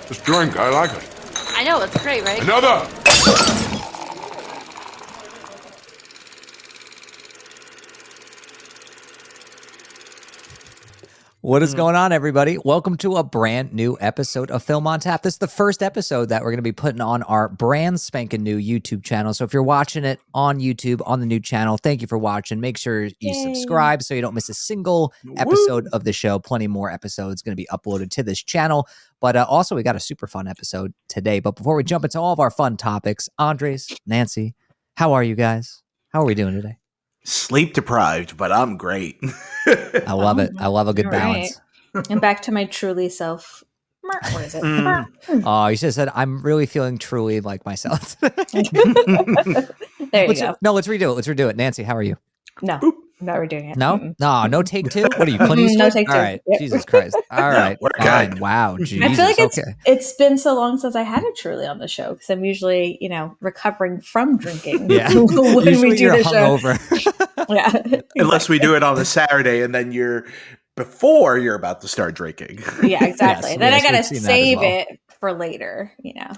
This drink, I like it. I know, it's great, right? Another! What is going on, everybody? Welcome to a brand new episode of Film on Tap. This is the first episode that we're going to be putting on our brand spanking new YouTube channel. So if you're watching it on YouTube, on the new channel, thank you for watching. Make sure you subscribe so you don't miss a single episode of the show. Plenty more episodes going to be uploaded to this channel. But also, we got a super fun episode today. But before we jump into all of our fun topics, Andres, Nancy, how are you guys? How are we doing today? Sleep deprived, but I'm great. I love it. I love a good balance. And back to my truly self. What is it? Oh, you should have said, I'm really feeling truly like myself. There you go. No, let's redo it. Let's redo it. Nancy, how are you? No, not redoing it. No? Mm-mm. No take two? What are you, Clint Eastwood? No take two. All right. Yep. Jesus Christ. All right. We're Fine. good. Wow. Jesus. I feel like okay. it's been so long since I had a truly on the show because I'm usually, recovering from drinking. Yeah. when Usually we do you're the show. hungover. Yeah. Unless we do it on the Saturday and then before you're about to start drinking. Yeah, exactly. Yes, then yes, I gotta we've seen that as save well. it for later.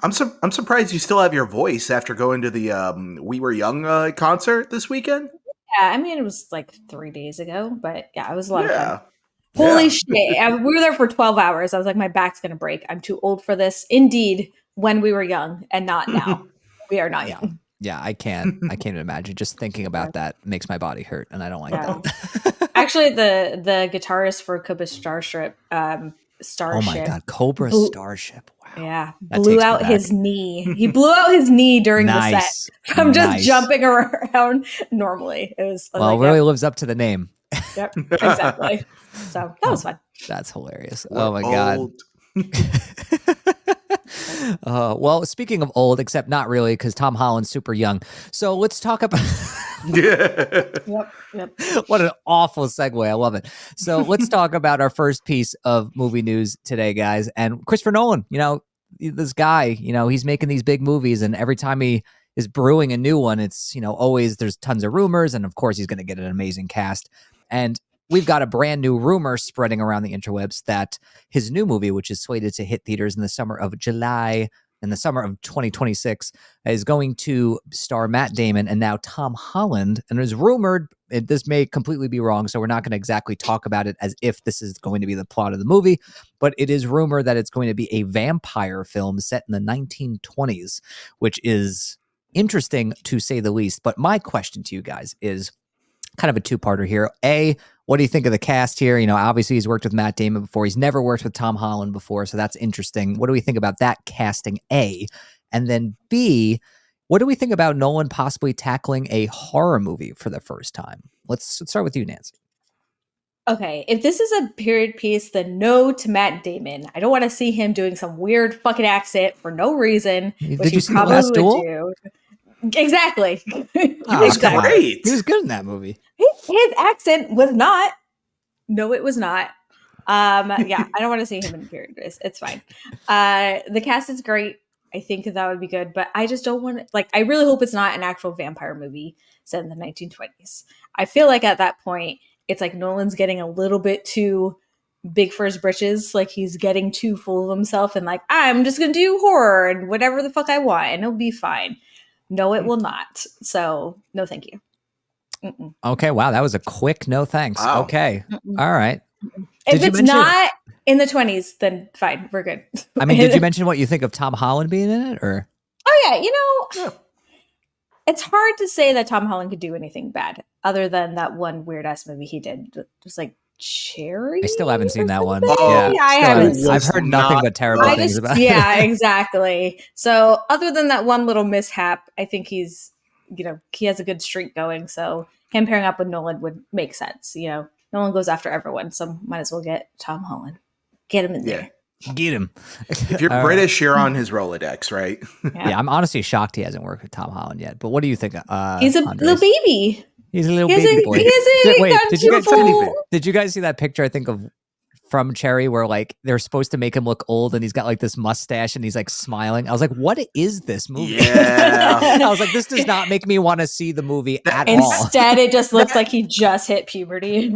I'm surprised you still have your voice after going to the We Were Young concert this weekend. Yeah, I mean it was like 3 days ago, but yeah, it was a lot of fun. Yeah. Holy Yeah. shit. We were there for 12 hours. I was like, my back's going to break. I'm too old for this. Indeed, when we were young and not now. We are not young. Yeah, I can't imagine. Just thinking about that makes my body hurt, and I don't like that. Actually, the guitarist for Cobra Starship, Oh my God. Cobra Starship. Wow. Yeah, That blew takes me out back. his knee. He blew out his knee during the Nice. set from just Nice. jumping around normally. It was Well, like, really lives up to the name. yep, exactly. So that was fun. That's hilarious. We're Oh my God. old. Well, speaking of old, except not really, because Tom Holland's super young. So let's talk about. Yep. What an awful segue. I love it. So let's talk about our first piece of movie news today, guys. And Christopher Nolan, this guy, he's making these big movies, and every time he is brewing a new one, it's, always there's tons of rumors. And of course, he's going to get an amazing cast. And we've got a brand new rumor spreading around the interwebs that his new movie, which is slated to hit theaters in the summer of 2026, is going to star Matt Damon and now Tom Holland. And there's rumored, this may completely be wrong, so we're not going to exactly talk about it as if this is going to be the plot of the movie, but it is rumored that it's going to be a vampire film set in the 1920s, which is interesting to say the least. But my question to you guys is kind of a two-parter here. A, what do you think of the cast here? Obviously he's worked with Matt Damon before. He's never worked with Tom Holland before, so that's interesting. What do we think about that casting, A? And then B, what do we think about Nolan possibly tackling a horror movie for the first time? Let's start with you, Nancy. Okay, if this is a period piece, then no to Matt Damon. I don't want to see him doing some weird fucking accent for no reason. Did you see The Last Duel? Do. Exactly. Oh, was come on. great. He was good in that movie. His accent was not. No, it was not. Yeah, I don't want to see him in period piece. It's fine. The cast is great. I think that would be good, but I just don't want to, I really hope it's not an actual vampire movie set in the 1920s. I feel like at that point, it's like Nolan's getting a little bit too big for his britches. Like he's getting too full of himself and I'm just going to do horror and whatever the fuck I want and it'll be fine. No, it will not. So no, thank you. Mm-mm. Okay, wow, that was a quick no thanks. Wow. Okay, Mm-mm. all right. If Did you it's mention- not in the 20s, then fine, we're good. I mean, did you mention what you think of Tom Holland being in it, or? Oh yeah, it's hard to say that Tom Holland could do anything bad other than that one weird ass movie he did, just like Cherry. I still haven't seen that one. Oh, Yeah, I still haven't. I've heard nothing not- but terrible things about it. Yeah, exactly. So other than that one little mishap, I think he's, he has a good streak going. So him pairing up with Nolan would make sense. Nolan goes after everyone, so might as well get Tom Holland. Get him in there. Get him. If you're All right. British, you're on his Rolodex, right? Yeah, I'm honestly shocked he hasn't worked with Tom Holland yet. But what do you think? He's a Andres? little baby. He's a little He baby hasn't- boy. he hasn't Wait, gotten did you guys beautiful. did you guys see that picture? I think of from Cherry, where they're supposed to make him look old, and he's got this mustache, and he's smiling. I was like, "What is this movie?" Yeah. I was like, "This does not make me want to see the movie at all." Instead, it just looks like he just hit puberty.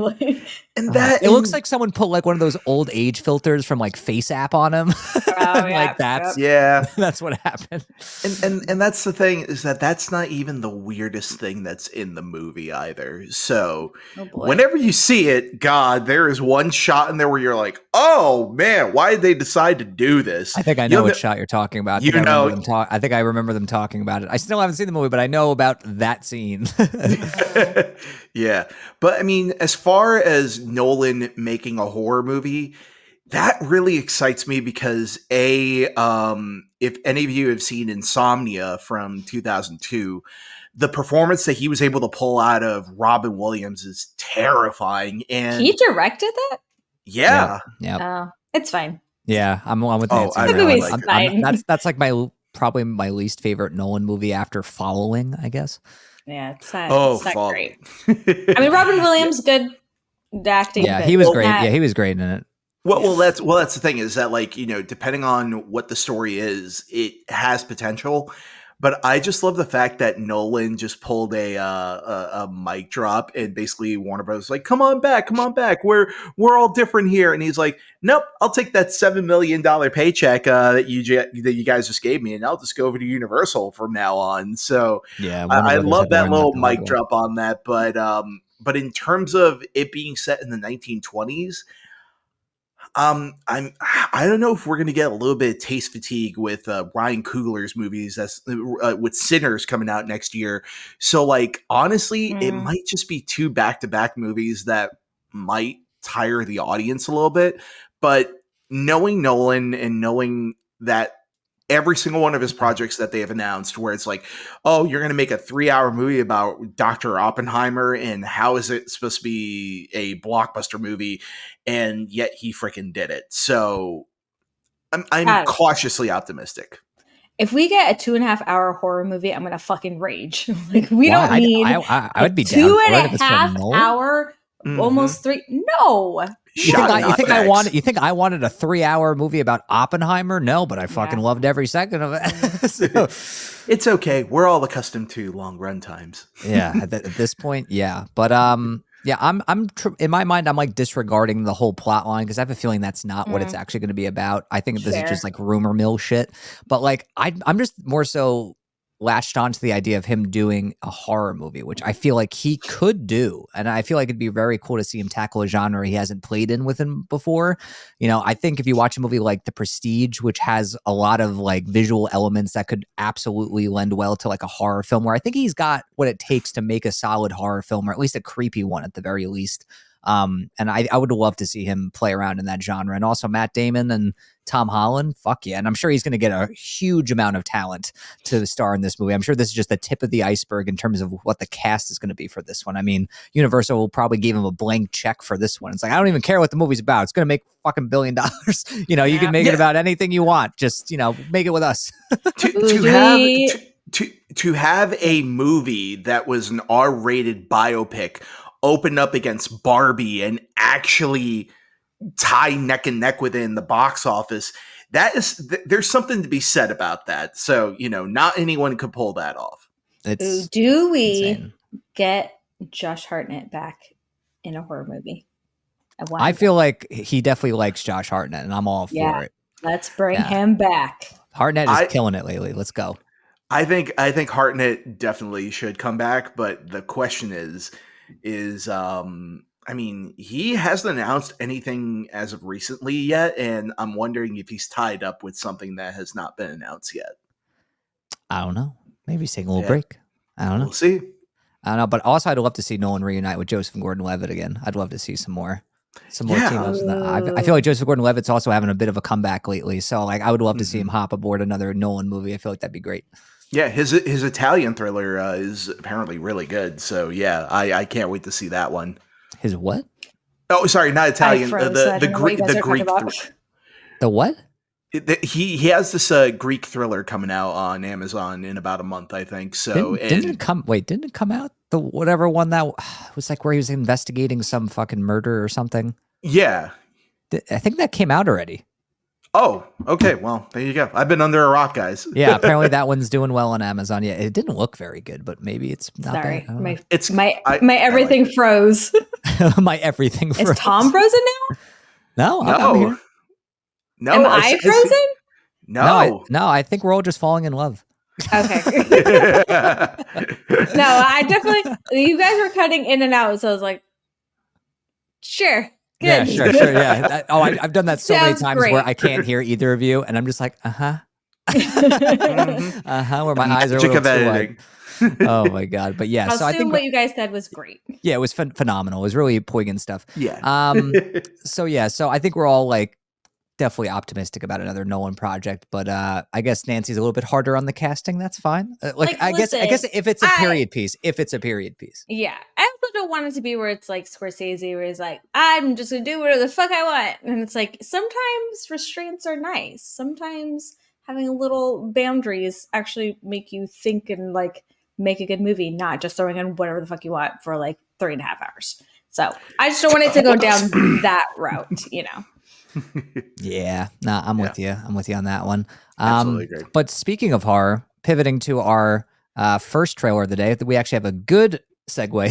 And that it looks like someone put like one of those old age filters from like Face App on him. Oh, Like that's yeah. that's what happened. And that's the thing, is that's not even the weirdest thing that's in the movie either. So Oh boy. whenever you see it, God, there is one shot in there where you're like, oh man, why did they decide to do this? I think I know what shot you're talking about. I think I remember them talking about it. I still haven't seen the movie, but I know about that scene. Yeah. But I mean, as far as Nolan making a horror movie, that really excites me because if any of you have seen Insomnia from 2002, the performance that he was able to pull out of Robin Williams is terrifying. And He directed that? yeah. Yeah. Oh, it's fine. Yeah, I'm with Oh, Nancy. I The really movie's like fine. That's like probably my least favorite Nolan movie after Following, I guess. Yeah, it's not, Oh, it's not fuck. great. I mean, Robin Williams, good acting. Yeah, but he was it's great. not- Yeah, he was great in it. Well, that's the thing, is that, like, depending on what the story is, it has potential. But I just love the fact that Nolan just pulled a mic drop, and basically Warner Bros. Like, come on back, we're all different here, and he's like, nope, I'll take that $7 million paycheck that you guys just gave me, and I'll just go over to Universal from now on. So Yeah, I love that little mic drop. drop on that. But in terms of it being set in the 1920s. I don't know if we're going to get a little bit of taste fatigue with Ryan Coogler's movies with Sinners coming out next year. So, like, honestly, it might just be two back-to-back movies that might tire the audience a little bit. But knowing Nolan and knowing that every single one of his projects that they have announced, where it's like, oh, you're going to make a 3-hour movie about Dr. Oppenheimer, and how is it supposed to be a blockbuster movie? And yet he freaking did it. So I'm cautiously optimistic. If we get a 2.5-hour horror movie, I'm gonna fucking rage. Like, we don't need I would be down two for and it if a it's from half Nolan. hour, almost 3. No. You think I wanted a 3-hour movie about Oppenheimer? No, but I fucking loved every second of it. So, it's okay. We're all accustomed to long run times. Yeah, at this point, yeah. But yeah, I'm in my mind, I'm like disregarding the whole plot line because I have a feeling that's not what it's actually going to be about. I think this is just like rumor mill shit. But like, I'm just more so latched onto the idea of him doing a horror movie, which I feel like he could do. And I feel like it'd be very cool to see him tackle a genre he hasn't played in with him before. I think if you watch a movie like The Prestige, which has a lot of like visual elements that could absolutely lend well to like a horror film, where I think he's got what it takes to make a solid horror film, or at least a creepy one at the very least. And I would love to see him play around in that genre. And also Matt Damon and Tom Holland, fuck yeah. And I'm sure he's going to get a huge amount of talent to star in this movie. I'm sure this is just the tip of the iceberg in terms of what the cast is going to be for this one. I mean, Universal will probably give him a blank check for this one. It's like, I don't even care what the movie's about. It's going to make fucking $1 billion. You can make it about anything you want. Just, make it with us. To have a movie that was an R-rated biopic open up against Barbie and actually tie neck and neck with it in the box office, there's something to be said about that. So, not anyone could pull that off. Do we get Josh Hartnett back in a horror movie? I feel like he definitely likes Josh Hartnett, and I'm all for it. Let's bring him back. Hartnett is killing it lately. Let's go. I think Hartnett definitely should come back, but the question is I mean, he hasn't announced anything as of recently yet, and I'm wondering if he's tied up with something that has not been announced yet. I don't know. Maybe he's taking a little break. I don't know. We'll see. I don't know, but also I'd love to see Nolan reunite with Joseph Gordon-Levitt again. I'd love to see some more team ups. I feel like Joseph Gordon-Levitt's also having a bit of a comeback lately, so like I would love to see him hop aboard another Nolan movie. I feel like that'd be great. Yeah, his Italian thriller is apparently really good. So yeah, I can't wait to see that one. His what? Oh, sorry, not Italian. The Greek. The what? He has this Greek thriller coming out on Amazon in about a month, I think. So didn't it come out the whatever one that was like where he was investigating some fucking murder or something? Yeah, I think that came out already. Oh, okay. Well, there you go. I've been under a rock, guys. Yeah, apparently that one's doing well on Amazon. Yeah, it didn't look very good, but maybe it's not bad. Sorry, I don't know. It's my I like everything it. froze. My everything Is froze. Tom frozen now? No, I'm No, here. Am no, I I see. frozen? No. No, I think we're all just falling in love. Okay. No, I definitely. You guys were cutting in and out, so I was like, sure, Yeah, good. sure. Yeah. I've done that so many Sounds times where great. I can't hear either of you, and I'm just like, Mhm. where my eyes are a Magic little of too wide. editing. Oh my god! But yeah, I'll so I assume think what you guys said was great. yeah, it was phenomenal. It was really poignant stuff. Yeah. So yeah, so I think we're all like definitely optimistic about another Nolan project, but I guess Nancy's a little bit harder on the casting. That's fine. Like, I guess listen, if it's a period piece, yeah, I also don't want it to be where it's like Scorsese, where he's like, I'm just gonna do whatever the fuck I want, and it's like sometimes restraints are nice. Sometimes having a little boundaries actually make you think and like make a good movie, not just throwing in whatever the fuck you want for like 3.5 hours. So I just don't want it to go down that route, you know. Yeah, no, I'm Yeah. with you. I'm with you on that one. Absolutely agree. But speaking of horror, pivoting to our first trailer of the day, we actually have a good segue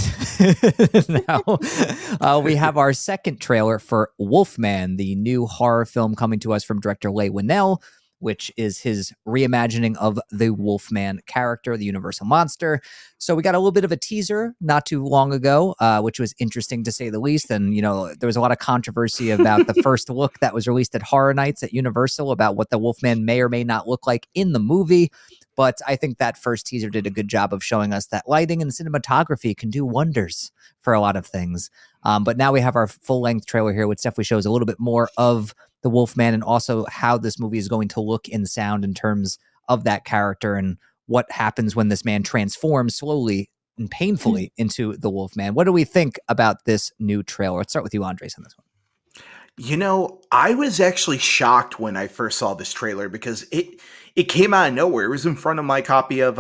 now. We have our second trailer for Wolfman, the new horror film coming to us from director Leigh Whannell, which is his reimagining of the Wolfman character, the Universal monster. So we got a little bit of a teaser not too long ago, which was interesting to say the least. And, you know, there was a lot of controversy about the first look that was released at Horror Nights at Universal about what the Wolfman may or may not look like in the movie. But I think that first teaser did a good job of showing us that lighting and cinematography can do wonders for a lot of things. But now we have our full-length trailer here, which definitely shows a little bit more of the Wolfman and also how this movie is going to look and sound in terms of that character and what happens when this man transforms slowly and painfully into the Wolfman. What do we think about this new trailer? Let's start with you, Andres, on this one. You know, I was actually shocked when I first saw this trailer because it came out of nowhere. It was in front of my copy of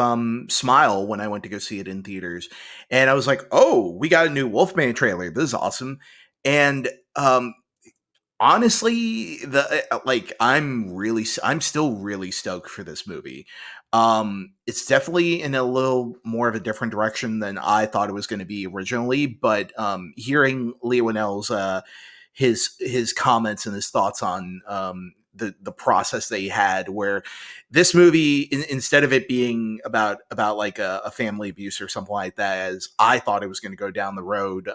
Smile when I went to go see it in theaters. And I was like, "Oh, we got a new Wolfman trailer. This is awesome." And honestly, I'm still really stoked for this movie. It's definitely in a little more of a different direction than I thought it was going to be originally, but hearing Leigh Whannell's his comments and his thoughts on the process they had, where this movie instead of it being about like a family abuse or something like that, as I thought it was going to go down the road,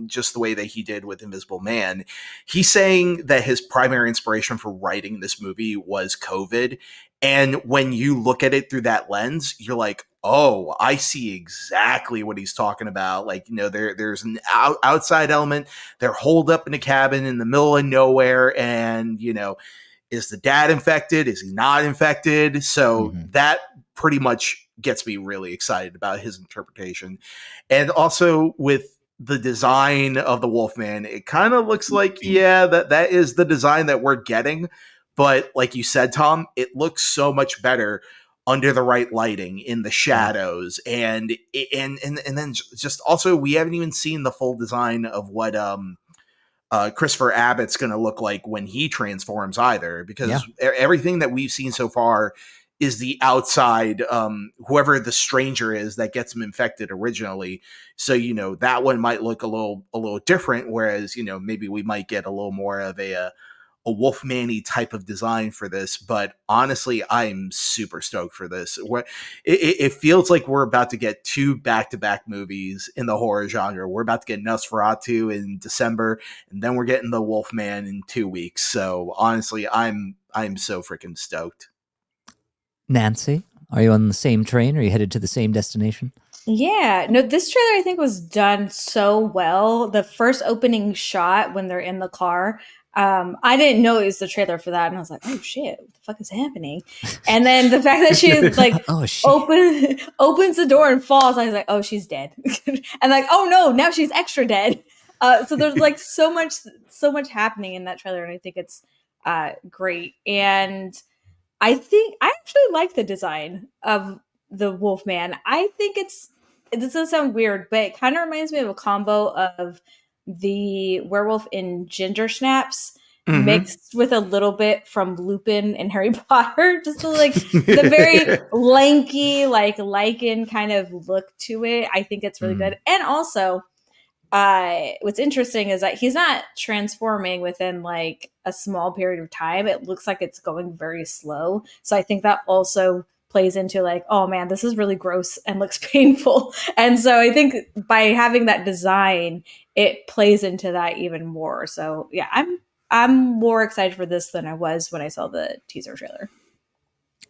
just the way that he did with Invisible Man, he's saying that his primary inspiration for writing this movie was COVID. And when you look at it through that lens, you're like, oh, I see exactly what he's talking about. Like, you know, there's an outside element. They're holed up in a cabin in the middle of nowhere. And, you know, is the dad infected? Is he not infected? So that pretty much gets me really excited about his interpretation. And also with the design of the Wolfman, it kind of looks like, yeah, that is the design that we're getting. But like you said, Tom, it looks so much better under the right lighting in the shadows. And then just also, we haven't even seen the full design of what Christopher Abbott's going to look like when he transforms either, because everything that we've seen so far is the outside, whoever the stranger is that gets him infected originally. So, you know, that one might look a little different, whereas, you know, maybe we might get a little more of a Wolfman-y type of design for this. But honestly, I'm super stoked for this. It feels like we're about to get two back-to-back movies in the horror genre. We're about to get Nosferatu in December, and then we're getting the Wolfman in 2 weeks. So honestly, I'm so freaking stoked. Nancy, are you on the same train? Are you headed to the same destination? Yeah, no, this trailer I think was done so well. The first opening shot when they're in the car, I didn't know it was the trailer for that, and I was like, "Oh shit, what the fuck is happening?" And then the fact that she like opens the door and falls, I was like, "Oh, she's dead," and like, "Oh no, now she's extra dead." So there's like so much happening in that trailer, and I think it's great. And I think I actually like the design of the Wolfman. I think it doesn't sound weird, but it kind of reminds me of a combo of the werewolf in Ginger Snaps mixed with a little bit from Lupin and Harry Potter, just to like the very lanky, like lichen kind of look to it. I think it's really good. And also, what's interesting is that he's not transforming within like a small period of time. It looks like it's going very slow. So I think that also plays into like, oh man, this is really gross and looks painful. And so I think by having that design, it plays into that even more. So yeah, I'm more excited for this than I was when I saw the teaser trailer.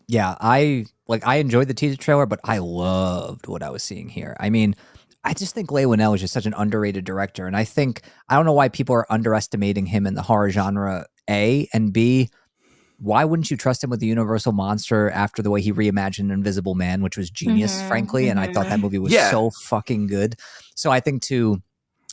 Yeah, I enjoyed the teaser trailer, but I loved what I was seeing here. I mean, I just think Leigh Whannell is just such an underrated director, and I don't know why people are underestimating him in the horror genre. A and B, why wouldn't you trust him with the Universal monster after the way he reimagined Invisible Man, which was genius, frankly, and I thought that movie was so fucking good. So I think to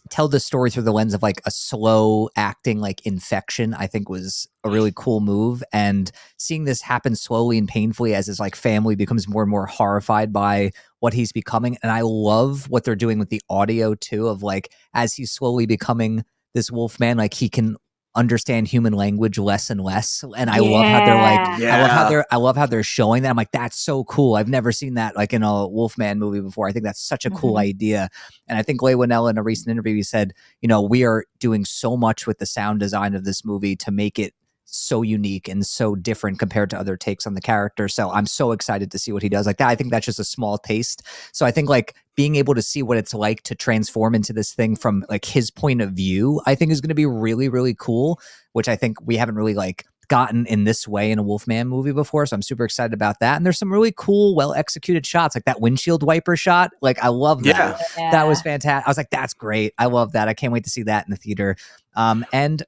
tell the story through the lens of like a slow acting like infection, I think was a really cool move. And seeing this happen slowly and painfully as his like family becomes more and more horrified by what he's becoming. And I love what they're doing with the audio too, of like as he's slowly becoming this wolf man, like he can understand human language less and less. And I love how they're like, I love how they're showing that. I'm like, that's so cool. I've never seen that like in a Wolfman movie before. I think that's such a cool idea. And I think Leigh Whannell in a recent interview, he said, you know, we are doing so much with the sound design of this movie to make it so unique and so different compared to other takes on the character. So I'm so excited to see what he does like that. I think that's just a small taste. So I think like being able to see what it's like to transform into this thing from like his point of view, I think is going to be really, really cool, which I think we haven't really like gotten in this way in a Wolfman movie before. So I'm super excited about that. And there's some really cool, well executed shots, like that windshield wiper shot. Like I love that. That was fantastic. I was like, that's great. I love that. I can't wait to see that in the theater. And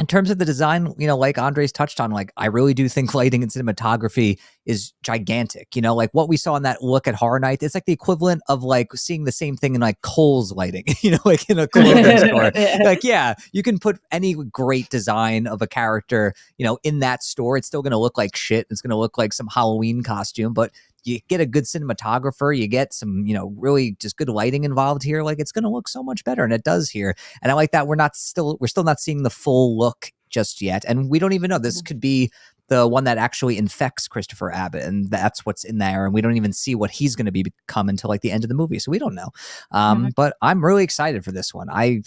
in terms of the design, you know, like Andres touched on, like, I really do think lighting and cinematography is gigantic. You know, like what we saw in that look at Horror Night, it's like the equivalent of like seeing the same thing in like Kohl's lighting, you know, like in a clothing store. Like, yeah, you can put any great design of a character, you know, in that store. It's still going to look like shit. It's going to look like some Halloween costume, but you get a good cinematographer, you get some, you know, really just good lighting involved here. Like it's going to look so much better. And it does here. And I like that we're still not seeing the full look just yet. And we don't even know, this could be the one that actually infects Christopher Abbott, and that's what's in there. And we don't even see what he's going to become until like the end of the movie. So we don't know. But I'm really excited for this one. I'm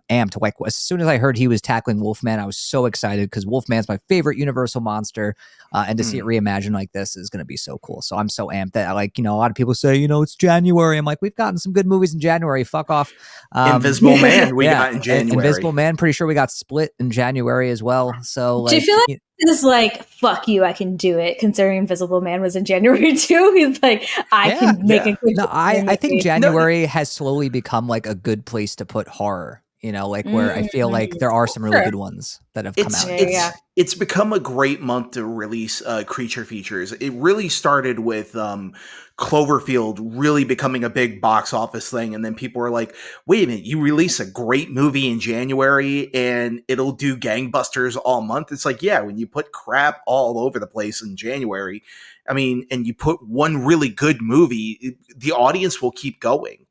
amped. Like as soon as I heard he was tackling Wolfman, I was so excited because Wolfman's my favorite Universal monster. And to see it reimagined like this is going to be so cool. So I'm so amped that I like, you know, a lot of people say, you know, it's January. I'm like, we've gotten some good movies in January. Fuck off. Invisible Man we got in January. Invisible Man, pretty sure we got Split in January as well. So like, do you feel like this is like, fuck you, I can do it, considering Invisible Man was in January too? He's like, I can make a good I think January has slowly become like a good place to put horror. You know, like where I feel like there are some really good ones that have come out. It's become a great month to release creature features. It really started with Cloverfield really becoming a big box office thing. And then people were like, wait a minute, you release a great movie in January and it'll do gangbusters all month. It's like, yeah, when you put crap all over the place in January, I mean, and you put one really good movie, the audience will keep going.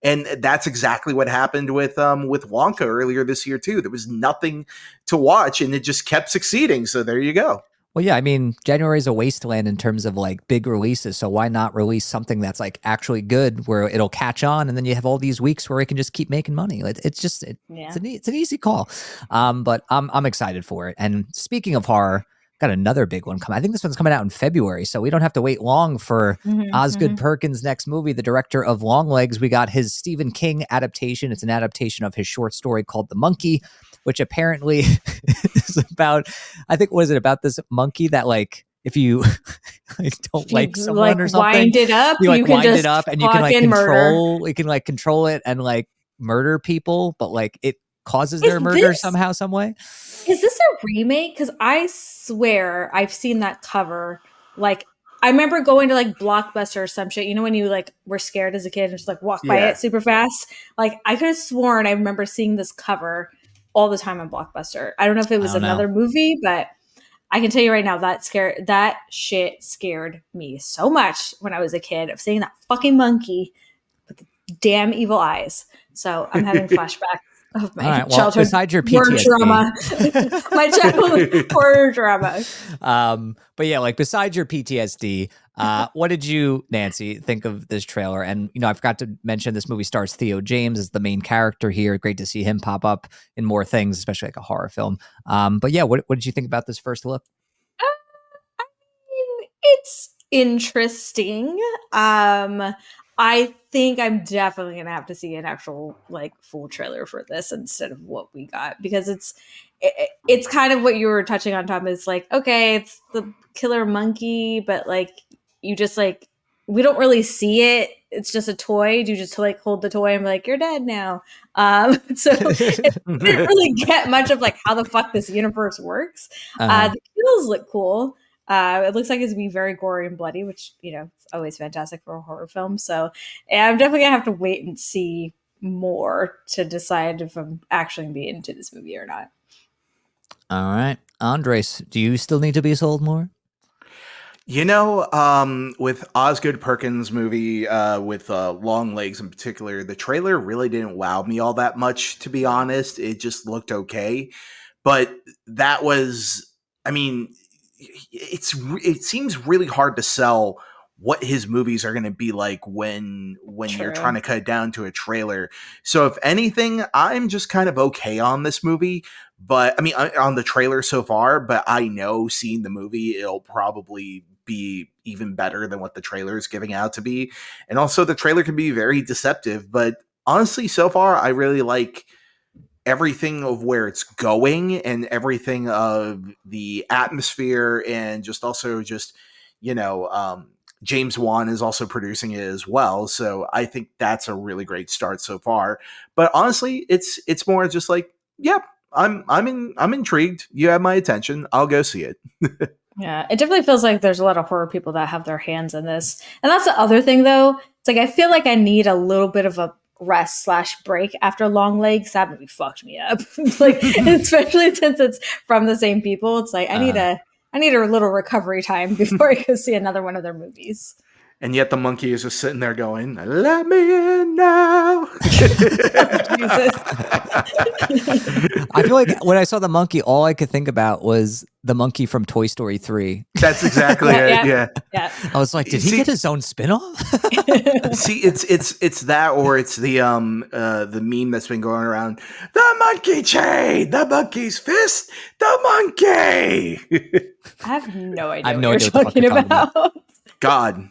And that's exactly what happened with Wonka earlier this year too. There was nothing to watch, and it just kept succeeding. So there you go. Well, yeah, I mean, January is a wasteland in terms of like big releases. So why not release something that's like actually good, where it'll catch on, and then you have all these weeks where it can just keep making money. It's an easy call. But I'm excited for it. And speaking of horror, got another big one coming. I think this one's coming out in February, so we don't have to wait long for Osgood Perkins' next movie. The director of Longlegs, we got his Stephen King adaptation. It's an adaptation of his short story called The Monkey, which apparently is about, I think, was it about this monkey that like, if you like, don't like someone or something, wind it up, you like wind it up and you can like control it and like murder people, but like it causes their murder somehow, some way. Is this a remake? Because I swear I've seen that cover. Like, I remember going to like Blockbuster or some shit. You know, when you like were scared as a kid and just like walk by it super fast? Like, I could have sworn I remember seeing this cover all the time on Blockbuster. I don't know if it was another movie, but I can tell you right now that shit scared me so much when I was a kid of seeing that fucking monkey with the damn evil eyes. So I'm having flashbacks of my All right. Well, childhood besides your horror PTSD, drama. My childhood horror drama. But yeah, like besides your PTSD, what did you, Nancy, think of this trailer? And I forgot to mention this movie stars Theo James as the main character here. Great to see him pop up in more things, especially like a horror film. But yeah, what did you think about this first look? I mean, it's interesting. I think I'm definitely gonna have to see an actual like full trailer for this instead of what we got, because it's kind of what you were touching on, Tom. Is like, okay, it's the killer monkey, but like you just like we don't really see it. It's just a toy. You just like hold the toy and be like, you're dead now. So it didn't really get much of like how the fuck this universe works. The kills look cool. It looks like it's gonna be very gory and bloody, which it's always fantastic for a horror film. So yeah, I'm definitely gonna have to wait and see more to decide if I'm actually gonna be into this movie or not. All right, Andres, do you still need to be sold more? With Osgood Perkins' movie, with Long Legs in particular, the trailer really didn't wow me all that much, to be honest. It just looked okay. But that was, I mean, it seems really hard to sell what his movies are going to be like when you're trying to cut it down to a trailer. So if anything, I'm just kind of okay on this movie. But I mean, on the trailer so far, but I know seeing the movie, it'll probably be even better than what the trailer is giving out to be. And also the trailer can be very deceptive, but honestly, so far, I really like everything of where it's going and everything of the atmosphere, and just also just, James Wan is also producing it as well. So I think that's a really great start so far. But honestly, it's more just like, yep, I'm intrigued. You have my attention. I'll go see it. Yeah, it definitely feels like there's a lot of horror people that have their hands in this. And that's the other thing, though. It's like I feel like I need a little bit of a rest/break after Long Legs. That movie fucked me up. Like, especially since it's from the same people. It's like I need a little recovery time before I go see another one of their movies. And yet the monkey is just sitting there going, "Let me in now." I feel like when I saw the monkey, all I could think about was the monkey from Toy Story 3. That's exactly it. Yeah. I was like, did he get his own spinoff? See, it's that, or it's the meme that's been going around. The monkey chain, the monkey's fist, the monkey. I have no idea. I have no what idea you're what the fuck you're talking about. God.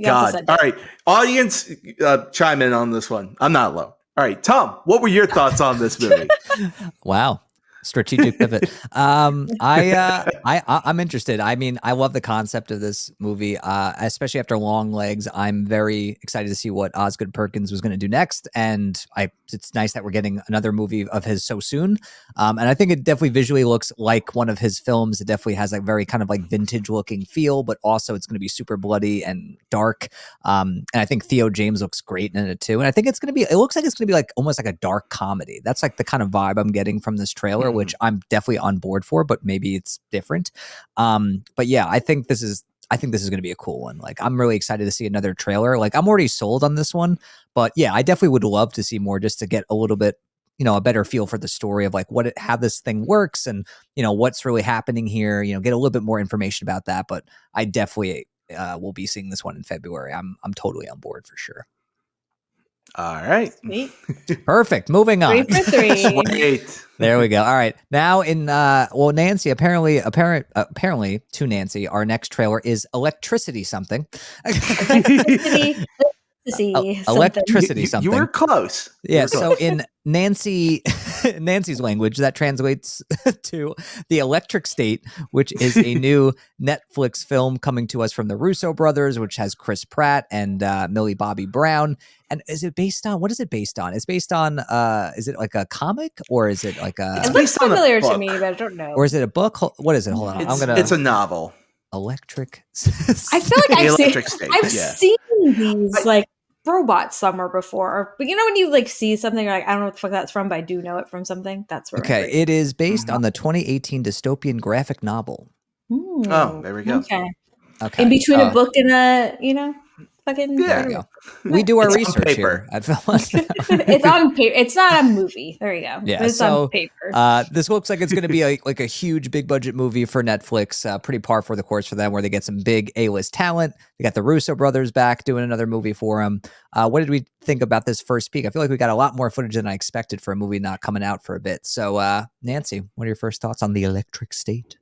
All right, audience, chime in on this one. I'm not low. All right, Tom, what were your thoughts on this movie? Wow. Strategic pivot. I'm interested. I mean, I love the concept of this movie, especially after Long Legs. I'm very excited to see what Osgood Perkins was going to do next, and it's nice that we're getting another movie of his so soon. And I think it definitely visually looks like one of his films. It definitely has a very kind of like vintage looking feel, but also it's going to be super bloody and dark. And I think Theo James looks great in it too. And I think it looks like it's going to be like almost like a dark comedy. That's like the kind of vibe I'm getting from this trailer, which I'm definitely on board for, but maybe it's different. But yeah, I think this is going to be a cool one. Like, I'm really excited to see another trailer. Like, I'm already sold on this one, but yeah, I definitely would love to see more just to get a little bit, a better feel for the story of like how this thing works and, what's really happening here, get a little bit more information about that. But I definitely will be seeing this one in February. I'm totally on board for sure. All right. Sweet. Perfect. Moving on. 3 for 3. Great. There we go. All right. Now Nancy, apparently to Nancy, our next trailer is Electricity something. Electricity something. You were close. Yeah. So in Nancy's language, that translates to The Electric State, which is a new Netflix film coming to us from the Russo brothers, which has Chris Pratt and Millie Bobby Brown. And what is it based on? It's based on, is it like a comic or is it like a... It looks familiar to me, but I don't know. Or is it a book? What is it? Hold on. It's a novel. Electric. I feel like I've seen these like robots somewhere before. But when you like see something, you're like, I don't know what the fuck that's from, but I do know it from something. That's where. Okay. It is based on the 2018 dystopian graphic novel. Ooh, oh, there we go. Okay. In between a book and a, fucking Yeah. There you go. We do our It's on research paper. here at Phyllis. It's on paper. It's not a movie. There you go. Yeah, But it's on paper. this looks like it's going to be like a huge, big budget movie for Netflix. Pretty par for the course for them, where they get some big A-list talent. They got the Russo brothers back doing another movie for them. What did we think about this first peek? I feel like we got a lot more footage than I expected for a movie not coming out for a bit. So, Nancy, what are your first thoughts on The Electric State?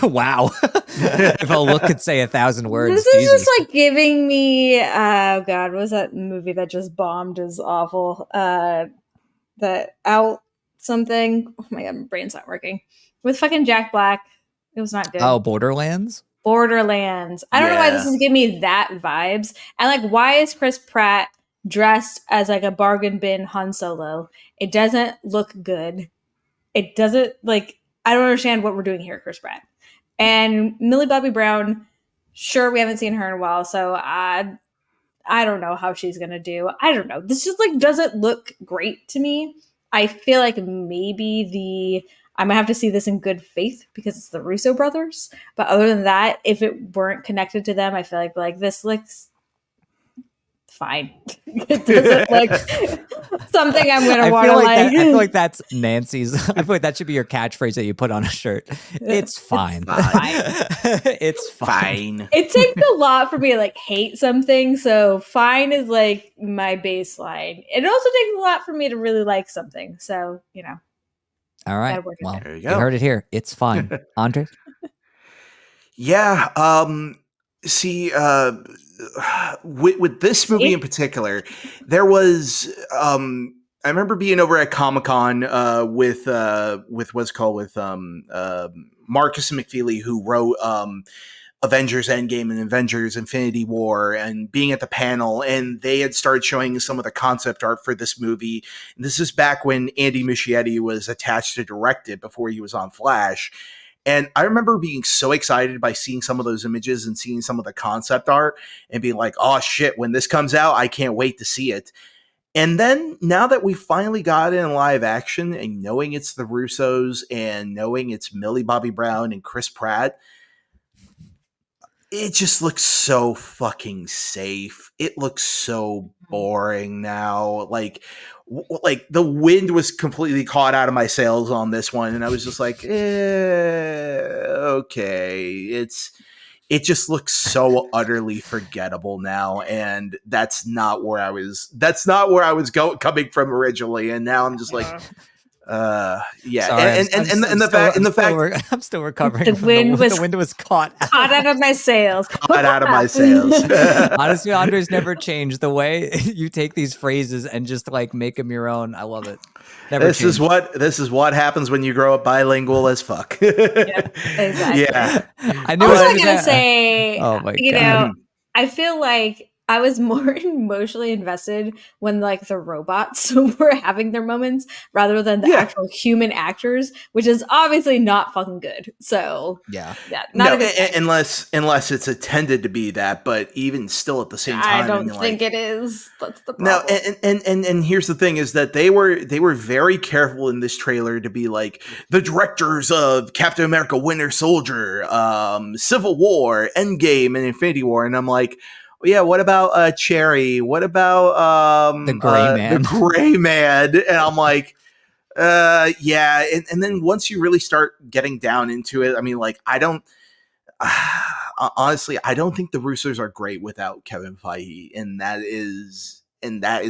Wow. If a look could say 1,000 words. This is Jesus. just like giving me oh god, what was that movie that just bombed is awful? That out something. Oh my god, my brain's not working. With fucking Jack Black. It was not good. Oh, Borderlands? Borderlands. I don't know why this is giving me that vibes. And like, why is Chris Pratt dressed as like a bargain bin Han Solo? It doesn't look good. It doesn't like. I don't understand what we're doing here, Chris Pratt. And Millie Bobby Brown, sure, we haven't seen her in a while, so I don't know how she's gonna do. I don't know. This just like doesn't look great to me. I feel like maybe I might have to see this in good faith because it's the Russo brothers. But other than that, if it weren't connected to them, I feel like this looks fine. It doesn't look something I'm gonna want to like. I feel like that's Nancy's. I feel like that should be your catchphrase that you put on a shirt. It's fine. It's fine. It takes a lot for me to like hate something, so fine is like my baseline. It also takes a lot for me to really like something, so you know. All right. Well, there you you go. heard it here. It's fine. Andre? Yeah. See, with this movie in particular, there was I remember being over at Comic-Con with what's called with Marcus and McFeely, who wrote Avengers Endgame and Avengers Infinity War, and being at the panel, and they had started showing some of the concept art for this movie. And this is back when Andy Muschietti was attached to direct it before he was on Flash. And I remember being so excited by seeing some of those images and seeing some of the concept art and being like, oh shit, when this comes out, I can't wait to see it. And then now that we finally got it in live action and knowing it's the Russos and knowing it's Millie Bobby Brown and Chris Pratt, it just looks so fucking safe. It looks so boring now. Like the wind was completely caught out of my sails on this one, and I was just like, okay. It just looks so utterly forgettable now, and that's not where I was coming from originally, and now I'm just like, yeah. Sorry, and the fact I'm still recovering. The wind was caught out of my sails. Caught out of my sails. Honestly, Andre's never changed the way you take these phrases and just like make them your own. I love it. This is what happens when you grow up bilingual as fuck. Yeah, exactly. Yeah. I was gonna say, oh my you God. know, I feel like I was more emotionally invested when like the robots were having their moments rather than the actual human actors, which is obviously not fucking good. So yeah, not a good thing. unless it's intended to be that, but even still at the same time, I don't think it is. That's the problem. No, and here's the thing is that they were very careful in this trailer to be like the directors of Captain America Winter Soldier, Civil War, Endgame, and Infinity War, and I'm like, yeah, what about Cherry? What about the Gray Man? The Gray Man? And I'm like, yeah. And then once you really start getting down into it, I mean, like, I don't honestly, I don't think the Russos are great without Kevin Feige, and that is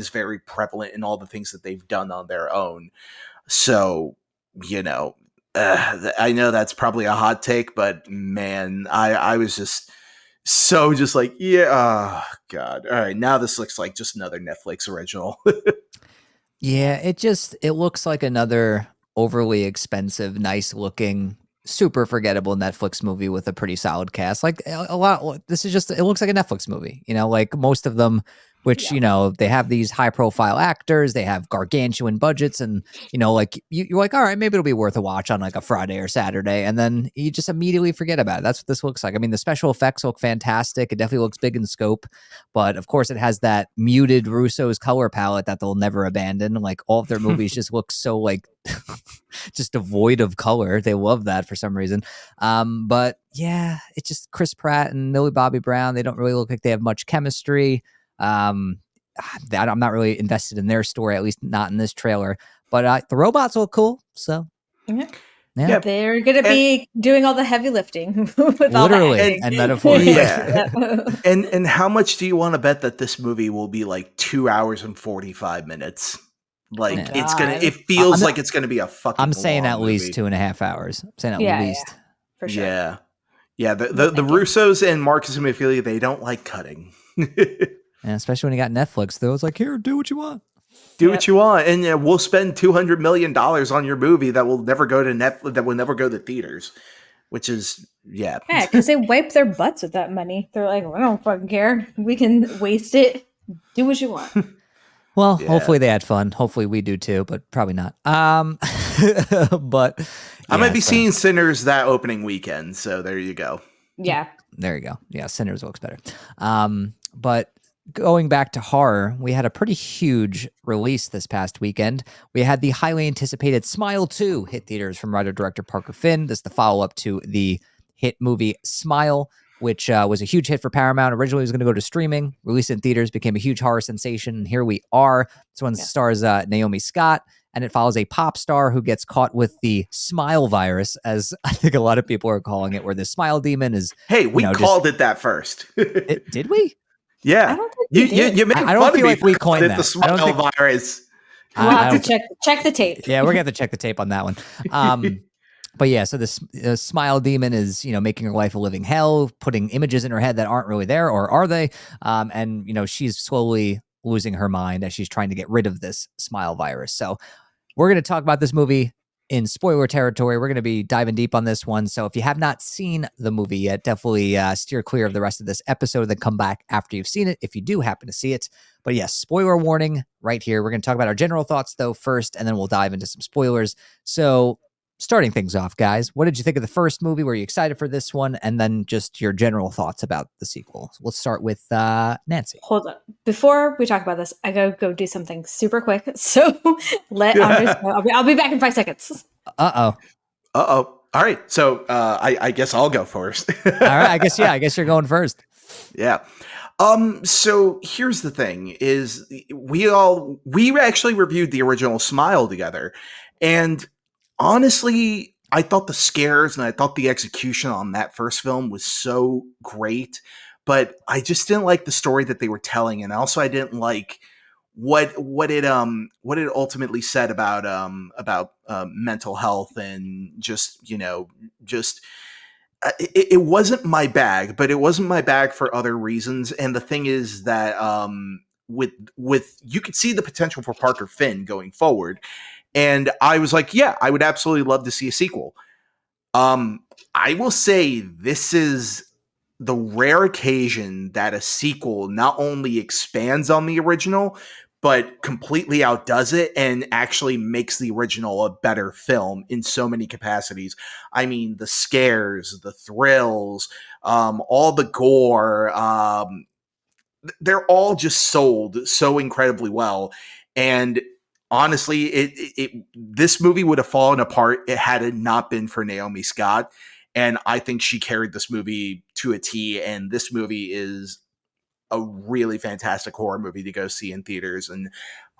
very prevalent in all the things that they've done on their own. So, you know, I know that's probably a hot take, but man, I was just like, yeah, oh God. All right, now this looks like just another Netflix original. Yeah, it looks like another overly expensive, nice looking, super forgettable Netflix movie with a pretty solid cast. Like a lot, it looks like a Netflix movie, you know, like most of them, which, you know, they have these high profile actors, they have gargantuan budgets, and, you know, like you're like, all right, maybe it'll be worth a watch on like a Friday or Saturday. And then you just immediately forget about it. That's what this looks like. I mean, the special effects look fantastic. It definitely looks big in scope, but of course it has that muted Russo's color palette that they'll never abandon. Like all of their movies just look so like just devoid of color. They love that for some reason. But yeah, it's just Chris Pratt and Millie Bobby Brown. They don't really look like they have much chemistry. That I'm not really invested in their story, at least not in this trailer. But the robots look cool, so yeah. They're gonna be doing all the heavy lifting with literally all the and metaphorically. Yeah. And how much do you want to bet that this movie will be like 2 hours and 45 minutes? Like it feels like it's gonna be a fucking. I'm saying at movie. least 2.5 hours. I'm saying at least. For sure. Yeah. The Russos and Marcus and Ophelia, they don't like cutting. And especially when you got Netflix, though, it's like, here, do what you want. Do what you want, and we'll spend $200 million on your movie that will never go to Netflix, that will never go to theaters, which is yeah, because they wipe their butts with that money. They're like, I don't fucking care. We can waste it. Do what you want. Well, hopefully they had fun. Hopefully we do too, but probably not. But I might be seeing Sinners that opening weekend, so there you go. Yeah, there you go. Yeah, Sinners looks better. But going back to horror, we had a pretty huge release this past weekend. We had the highly anticipated Smile 2 hit theaters from writer-director Parker Finn. This is the follow-up to the hit movie Smile, which was a huge hit for Paramount. Originally, it was going to go to streaming, released in theaters, became a huge horror sensation, and here we are. This one stars Naomi Scott, and it follows a pop star who gets caught with the smile virus, as I think a lot of people are calling it, where the smile demon is... Hey, we called it that first. Did we? Yeah, I don't think you made I don't feel like we coined that. The smile virus. We'll have to check the tape. Yeah, we're gonna have to check the tape on that one. But yeah, so this smile demon is making her life a living hell, putting images in her head that aren't really there, or are they? And she's slowly losing her mind as she's trying to get rid of this smile virus. So we're gonna talk about this movie in spoiler territory. We're going to be diving deep on this one. So if you have not seen the movie yet, definitely steer clear of the rest of this episode, then come back after you've seen it if you do happen to see it. But yes, spoiler warning right here. We're going to talk about our general thoughts though first, and then we'll dive into some spoilers. So starting things off, guys, what did you think of the first movie? Were you excited for this one? And then just your general thoughts about the sequel. So let's start with Nancy. Hold on. Before we talk about this, I gotta go do something super quick. So let Andres know. I'll be back in 5 seconds. Uh-oh. All right. So I guess I'll go first. All right. I guess you're going first. Yeah. So here's the thing is we actually reviewed the original Smile together, and honestly, I thought the scares and I thought the execution on that first film was so great, but I just didn't like the story that they were telling, and also I didn't like what it ultimately said about mental health and it wasn't my bag, but it wasn't my bag for other reasons. And the thing is that with you could see the potential for Parker Finn going forward. And I was like, yeah, I would absolutely love to see a sequel. I will say this is the rare occasion that a sequel not only expands on the original, but completely outdoes it and actually makes the original a better film in so many capacities. I mean, the scares, the thrills, all the gore, they're all just sold so incredibly well. And honestly, this movie would have fallen apart had it not been for Naomi Scott. And I think she carried this movie to a T. And this movie is a really fantastic horror movie to go see in theaters. And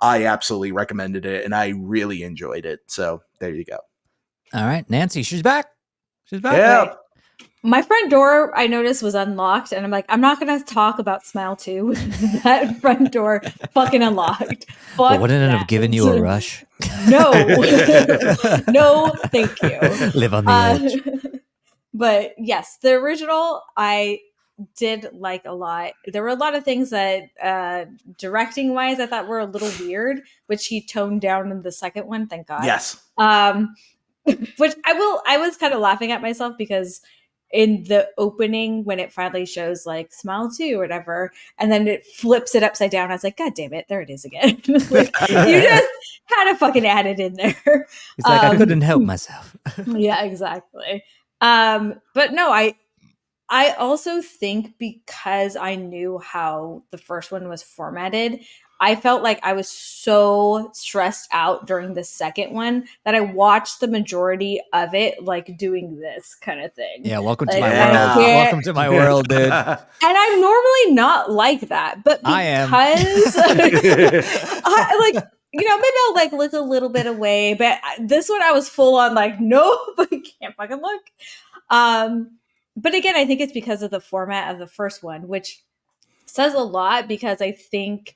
I absolutely recommended it. And I really enjoyed it. So there you go. All right. Nancy, she's back. Yeah. Right. My front door, I noticed, was unlocked, and I'm like, I'm not going to talk about Smile 2 with that front door fucking unlocked. Well, wouldn't it have given you a rush? No. No, thank you. Live on the edge. But yes, the original, I did like a lot. There were a lot of things that, directing-wise, I thought were a little weird, which he toned down in the second one, thank God. Yes. Which I was kind of laughing at myself because in the opening, when it finally shows like Smile 2 or whatever, and then it flips it upside down, I was like, God damn it, there it is again. Like, you just had to fucking add it in there. He's like, I couldn't help myself. Yeah, exactly. But no, I also think because I knew how the first one was formatted, I felt like I was so stressed out during the second one that I watched the majority of it like doing this kind of thing. Yeah, welcome to Like, my I world. can't- Welcome to my world, dude. And I'm normally not like that, but I am. because I like, you know, maybe I'll like look a little bit away, but this one I was full on like, nope, I can't fucking look. But again, I think it's because of the format of the first one, which says a lot because I think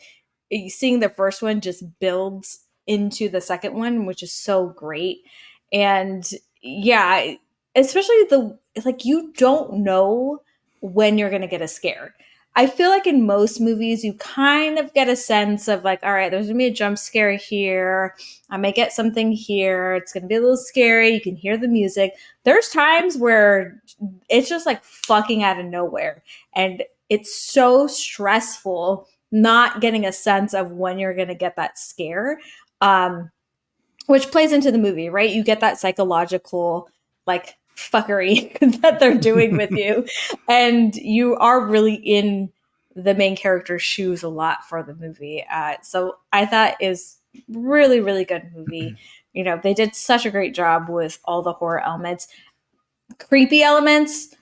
seeing the first one just builds into the second one, which is so great. And yeah, especially the like you don't know when you're going to get a scare. I feel like in most movies, you kind of get a sense of like, all right, there's gonna be a jump scare here. I may get something here. It's gonna be a little scary. You can hear the music. There's times where it's just like fucking out of nowhere. And it's so stressful not getting a sense of when you're gonna get that scare. Which plays into the movie, right? You get that psychological like fuckery that they're doing with you, and you are really in the main character's shoes a lot for the movie. So I thought it was really, really good movie. You know, they did such a great job with all the horror elements, creepy elements.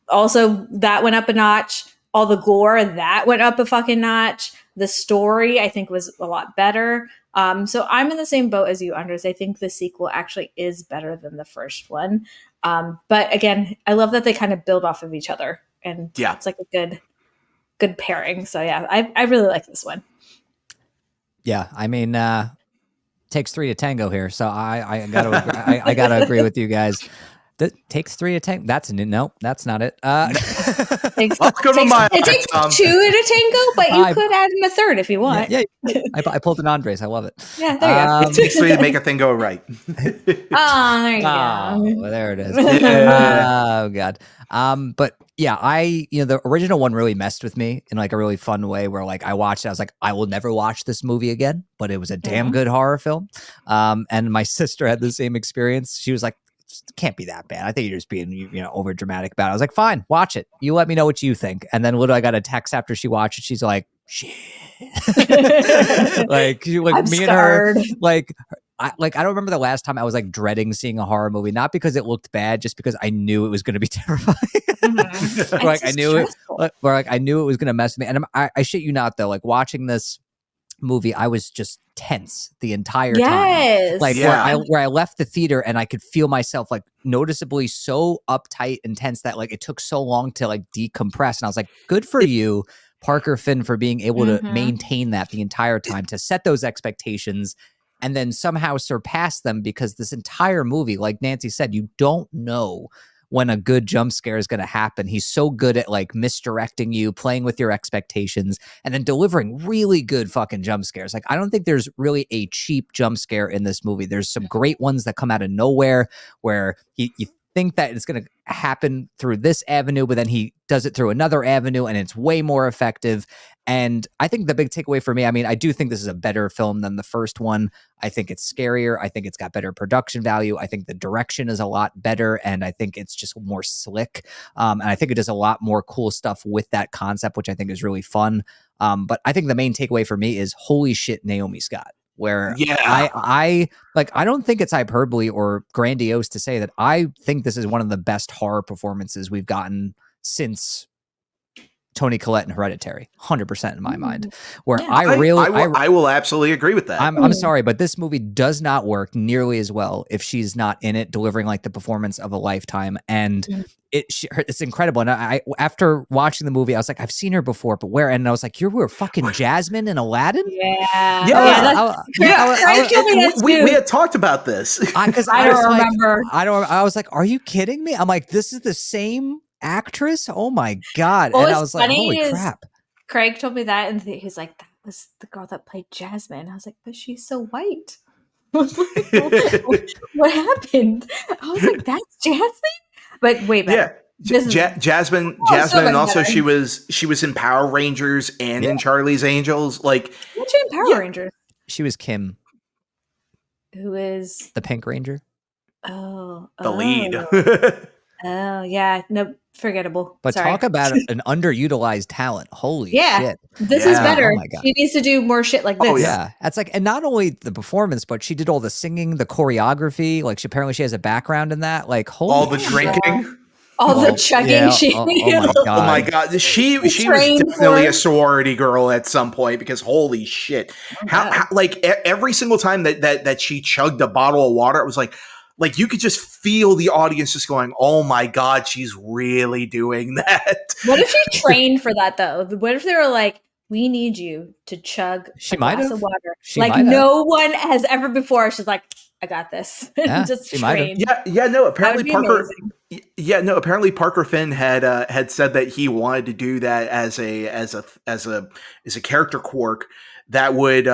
Also, that went up a notch. All the gore that went up a fucking notch. The story I think was a lot better. So I'm in the same boat as you, Andres. I think the sequel actually is better than the first one. But again, I love that they kind of build off of each other, and it's like a good pairing. So yeah, I really like this one. Yeah, I mean, takes three to tango here, so I gotta I gotta agree with you guys. That takes three to tango. No, that's not it. It takes two to tango, but you could add in a third if you want. Yeah, I pulled an Andres. I love it. Yeah, there you go. It takes three to make a thing go right. Oh, there you go. There it is. Yeah. Oh god. But yeah, the original one really messed with me in like a really fun way where like I watched it, I was like, I will never watch this movie again, but it was a damn good horror film. And my sister had the same experience. She was like, can't be that bad. I think you're just being, over dramatic about it. I was like, fine, watch it. You let me know what you think. And then literally I got a text after she watched it. She's like, shit. like I'm me scared. and her, like I don't remember the last time I was like dreading seeing a horror movie, not because it looked bad, just because I knew it was going to be terrifying. Like I knew it was going to mess with me. And I shit you not though, like watching this movie, I was just tense the entire time. Like where I left the theater and I could feel myself like noticeably so uptight and tense that like it took so long to like decompress. And I was like, good for you, Parker Finn, for being able to maintain that the entire time, to set those expectations and then somehow surpass them, because this entire movie, like Nancy said, you don't know when a good jump scare is going to happen. He's so good at like misdirecting you, playing with your expectations, and then delivering really good fucking jump scares. Like, I don't think there's really a cheap jump scare in this movie. There's some great ones that come out of nowhere where you think that it's going to happen through this avenue, but then he does it through another avenue and it's way more effective. And I think the big takeaway for me, I mean, I do think this is a better film than the first one. I think it's scarier. I think it's got better production value. I think the direction is a lot better, and I think it's just more slick. And I think it does a lot more cool stuff with that concept, which I think is really fun. But I think the main takeaway for me is, holy shit, Naomi Scott. Where I don't think it's hyperbole or grandiose to say that I think this is one of the best horror performances we've gotten since Toni Collette in Hereditary, 100% in my mind. Where I will absolutely agree with that. I'm sorry, but this movie does not work nearly as well if she's not in it, delivering like the performance of a lifetime. And it's incredible. And I after watching the movie, I was like, I've seen her before, but where? And I was like, you were fucking Jasmine in Aladdin? Yeah. We had talked about this. Because I don't remember. I was like, are you kidding me? I'm like, this is the same actress? Oh my god. And I was like, holy crap. Craig told me that, and he's like, that was the girl that played Jasmine. I was like, but she's so white. What happened? I was like, that's Jasmine? But way better. Jasmine, and also she was in Power Rangers and in Charlie's Angels. Like, what's she in Power Rangers? She was Kim, who is the Pink Ranger. The lead. Oh yeah, no. Forgettable. But Sorry. talk about an underutilized talent. Holy Yeah. shit. This is better. Oh my God. She needs to do more shit like this. Oh, Yeah. That's like, and not only the performance, but she did all the singing, the choreography. Like, apparently she has a background in that. Like, holy all the shit. drinking. All the Well, chugging yeah, she oh my Oh my God. god, she was trained definitely for. a sorority girl at some point because holy shit, Oh, how like every single time that she chugged a bottle of water, it was like you could just feel the audience just going, "Oh my god, she's really doing that." What if she trained for that though? What if they were like, "We need you to chug She a might glass have. of water," She like might have. no one has ever before? She's like, "I got this," Yeah, just she might have. trained. Yeah, no. That Apparently would be Parker. amazing. Yeah, no. Apparently Parker Finn had said that he wanted to do that as a character quirk that would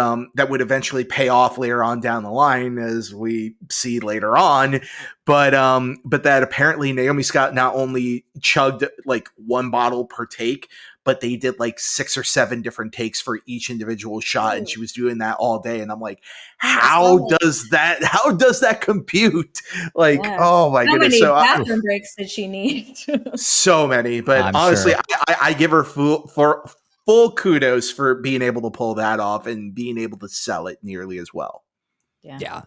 eventually pay off later on down the line, as we see later on. But that apparently Naomi Scott not only chugged like one bottle per take, but they did like 6 or 7 different takes for each individual shot, and she was doing that all day. And I'm like, how does that compute? Like, Yeah. oh my How goodness. many So bathroom breaks did she need? so many, but I'm honestly, sure. I give her full kudos for being able to pull that off and being able to sell it nearly as well. Yeah.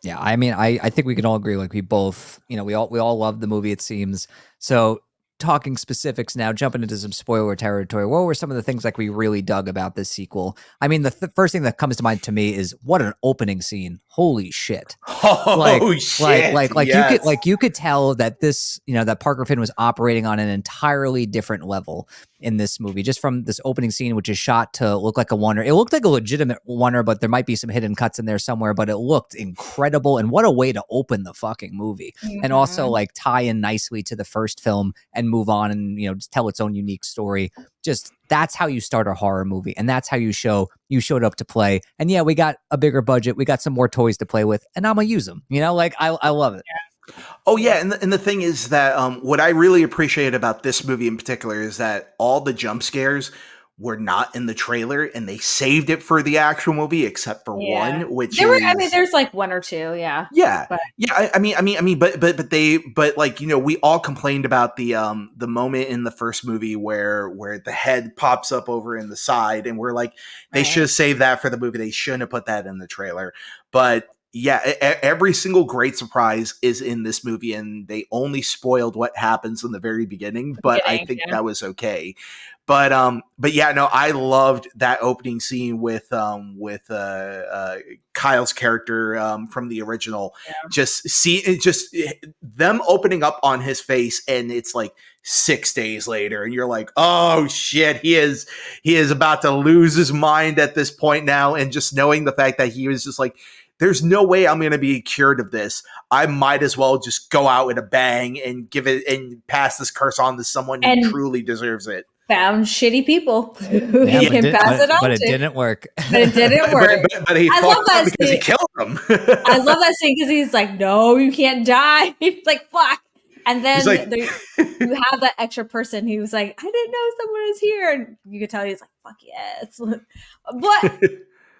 Yeah. I mean, I think we can all agree. Like, we both, we all love the movie, it seems. So, talking specifics now, jumping into some spoiler territory. What were some of the things like we really dug about this sequel? I mean, the first thing that comes to mind to me is what an opening scene. Holy shit. Oh shit. Like you could tell that this, that Parker Finn was operating on an entirely different level in this movie, just from this opening scene, which is shot to look like a wonder. It looked like a legitimate wonder, but there might be some hidden cuts in there somewhere, but it looked incredible. And what a way to open the fucking movie. And also like tie in nicely to the first film and move on and, just tell its own unique story. Just that's how you start a horror movie. And that's how you showed up to play. And yeah, we got a bigger budget. We got some more toys to play with, and I'm gonna use them. Like I love it. Oh yeah, and the thing is that what I really appreciate about this movie in particular is that all the jump scares were not in the trailer, and they saved it for the actual movie, except for one, which there's like 1 or 2, yeah, but yeah. But like we all complained about the moment in the first movie where the head pops up over in the side, and we're like, they should have saved that for the movie. They shouldn't have put that in the trailer, but. Yeah, every single great surprise is in this movie, and they only spoiled what happens in the very beginning. But I think that was okay. But yeah, no, I loved that opening scene with Kyle's character from the original. Yeah. Just them opening up on his face, and it's like 6 days later, and you're like, oh shit, he is about to lose his mind at this point now, and just knowing the fact that he was just like, there's no way I'm going to be cured of this. I might as well just go out with a bang and give it and pass this curse on to someone who truly deserves it. Found shitty people who he can pass it on to. But it didn't work. But it didn't work. But he fucked up because he killed him. I love that scene because he's like, no, you can't die. He's like, fuck. And then like, you have that extra person who's like, I didn't know someone was here. And you could tell he's like, fuck yes. But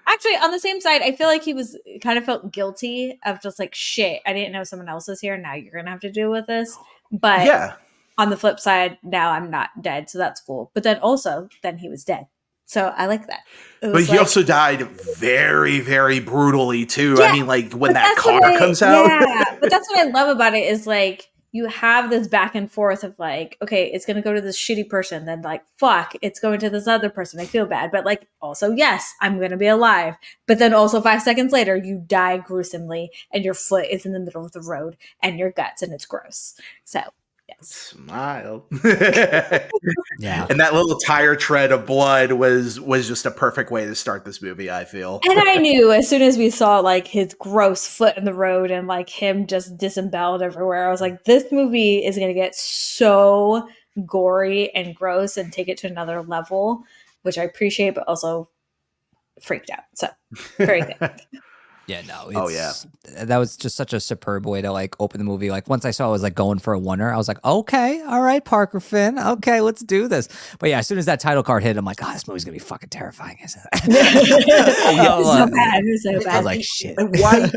actually, on the same side, I feel like he was kind of felt guilty of just like, shit, I didn't know someone else was here. Now you're going to have to deal with this. But on the flip side, now I'm not dead. So that's cool. But then he was dead. So I like that. But he also died very, very brutally too. Yeah, I mean, like when that car comes out. Yeah, but that's what I love about it is like, you have this back and forth of like, okay, it's going to go to this shitty person. Then like, fuck, it's going to this other person. I feel bad. But like, also, yes, I'm going to be alive. But then also 5 seconds later, you die gruesomely and your foot is in the middle of the road and your guts and it's gross. So, yes. Smile. Yeah. And that little tire tread of blood was just a perfect way to start this movie, I feel. And I knew as soon as we saw like his gross foot in the road and like him just disemboweled everywhere, I was like, this movie is going to get so gory and gross and take it to another level, which I appreciate, but also freaked out. So very good. Yeah, no, Oh yeah. that was just such a superb way to like open the movie. Like once I saw it was like going for a oneer, I was like, okay, all right, Parker Finn, okay, let's do this. But yeah, as soon as that title card hit, I'm like, oh, this movie's gonna be fucking terrifying, isn't it? Yeah. So bad. It was so I was bad. like, shit. And why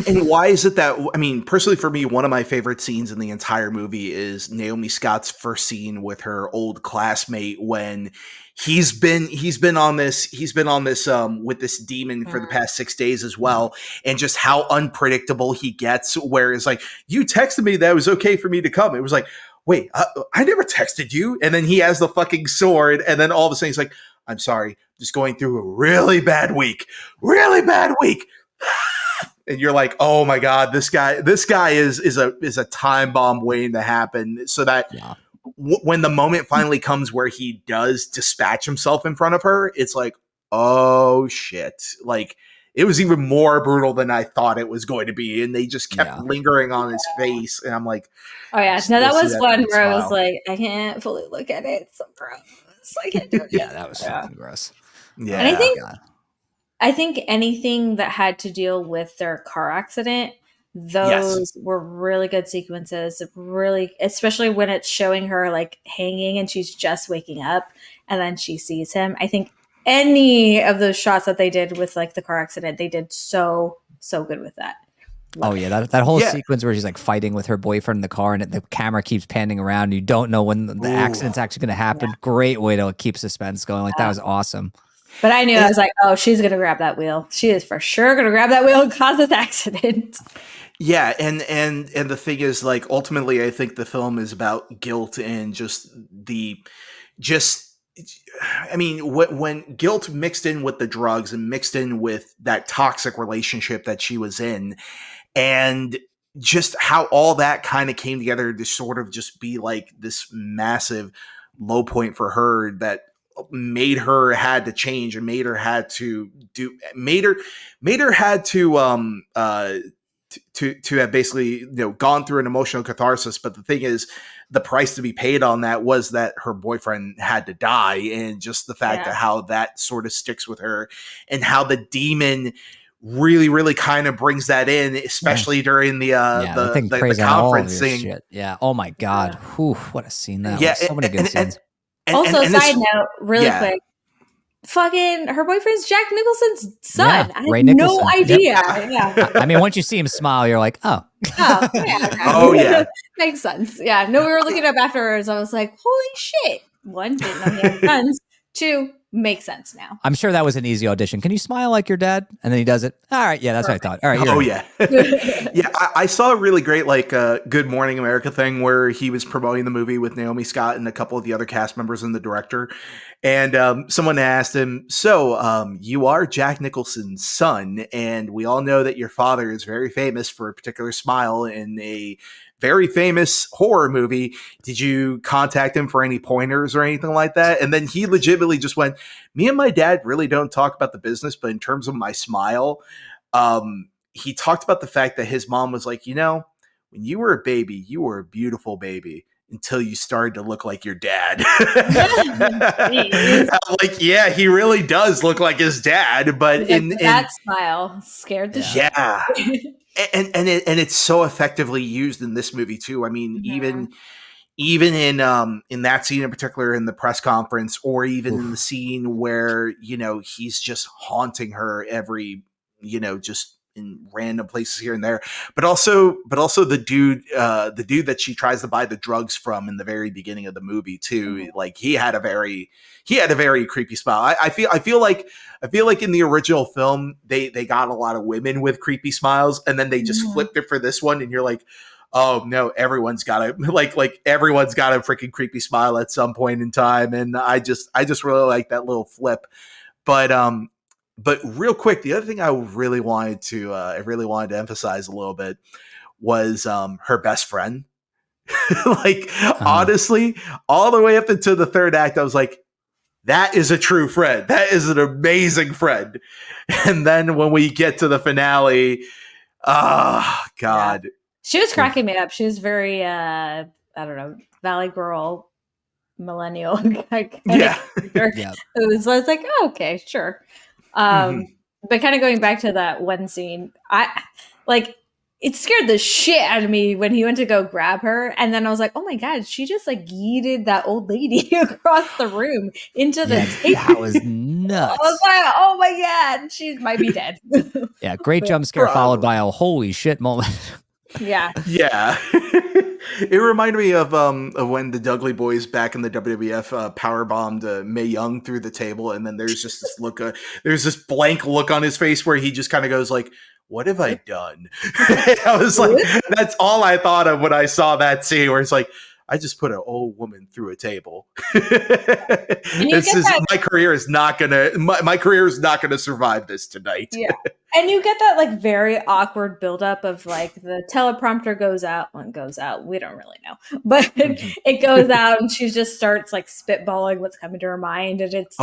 and why is it that, I mean, personally for me, one of my favorite scenes in the entire movie is Naomi Scott's first scene with her old classmate when he's been on this with this demon for the past 6 days as well, and just how unpredictable he gets, where it's like, you texted me that it was okay for me to come. It was like, wait, I never texted you. And then he has the fucking sword, and then all of a sudden he's like, I'm sorry, just going through a really bad week. And you're like, oh my God, this guy is a time bomb waiting to happen. So that when the moment finally comes where he does dispatch himself in front of her, it's like, oh shit. Like, it was even more brutal than I thought it was going to be. And they just kept lingering on his face. And I'm like, oh yeah. No, that was one where I was like, I can't fully look at it. It's so gross. I can't do it. Yeah, that was fucking gross. Yeah. And I think anything that had to deal with their car accident, those were really good sequences. Really, especially when it's showing her like hanging and she's just waking up and then she sees him. I think any of those shots that they did with like the car accident, they did so good with that. Oh yeah, that whole sequence where she's like fighting with her boyfriend in the car and the camera keeps panning around and you don't know when the accident's actually going to happen. Great way to keep suspense going. Like that was awesome. But I knew, I was like, oh, she's going to grab that wheel. She is for sure going to grab that wheel and cause this accident. Yeah, and the thing is, like, ultimately, I think the film is about guilt and I mean, when guilt mixed in with the drugs and mixed in with that toxic relationship that she was in, and just how all that kind of came together to sort of just be like this massive low point for her that made her had to change and made her had to have basically, you know, gone through an emotional catharsis. But the thing is, the price to be paid on that was that her boyfriend had to die, and just the fact of how that sort of sticks with her and how the demon really kind of brings that in, especially during the conference thing. Shit. Yeah. Oh my God. Whew, what a scene that was. So many good scenes. Also, side note, really quick. Fucking her boyfriend's Jack Nicholson's son. I had no idea. Yep. Yeah. I mean, once you see him smile, you're like, oh. Oh, yeah. Oh, yeah. Makes sense. Yeah. No, we were looking up afterwards. I was like, holy shit. One, didn't know he had sons. Two, makes sense now. I'm sure that was an easy audition. Can you smile like your dad? And then he does it. All right. Yeah, that's what I thought. All right. Oh, yeah. Yeah, I saw a really great, like, Good Morning America thing where he was promoting the movie with Naomi Scott and a couple of the other cast members and the director. And someone asked him, so you are Jack Nicholson's son, and we all know that your father is very famous for a particular smile in a very famous horror movie. Did you contact him for any pointers or anything like that? And then he legitimately just went, me and my dad really don't talk about the business, but in terms of my smile, he talked about the fact that his mom was like, you know, when you were a baby, you were a beautiful baby until you started to look like your dad. Like, yeah, he really does look like his dad, but that smile scared the shit. Yeah. And it's so effectively used in this movie too. I mean, even in that scene in particular in the press conference, or even in the scene where, you know, he's just haunting her every, you know, just in random places here and there, but also the dude that she tries to buy the drugs from in the very beginning of the movie too. Like, he had a very creepy smile. I feel like in the original film they got a lot of women with creepy smiles, and then they just flipped it for this one, and you're like, oh no, everyone's got a everyone's got a freaking creepy smile at some point in time, and I just really like that little flip. But real quick, the other thing I really wanted to emphasize a little bit was her best friend. Like, honestly, all the way up into the third act, I was like, that is a true friend. That is an amazing friend. And then when we get to the finale, oh God. Yeah. She was cracking me up. She was very, I don't know, Valley Girl, millennial. Yeah. It was, I was like, oh, okay, sure. But kind of going back to that one scene, it scared the shit out of me when he went to go grab her, and then I was like, oh my god, she just like yeeted that old lady across the room into the table. That was I nuts. was like, oh my god, she might be dead. Yeah, great jump scare followed by a holy shit moment. Yeah. It reminded me of when the Dudley Boys back in the WWF power bombed Mae Young through the table, and then there's just this look, there's this blank look on his face where he just kind of goes like, "What have I done?" I was like, that's all I thought of when I saw that scene, where it's like, I just put an old woman through a table. My career is not gonna survive this tonight. Yeah. And you get that like very awkward buildup of like the teleprompter goes out. When it goes out, we don't really know, but it goes out and she just starts like spitballing what's coming to her mind, and it's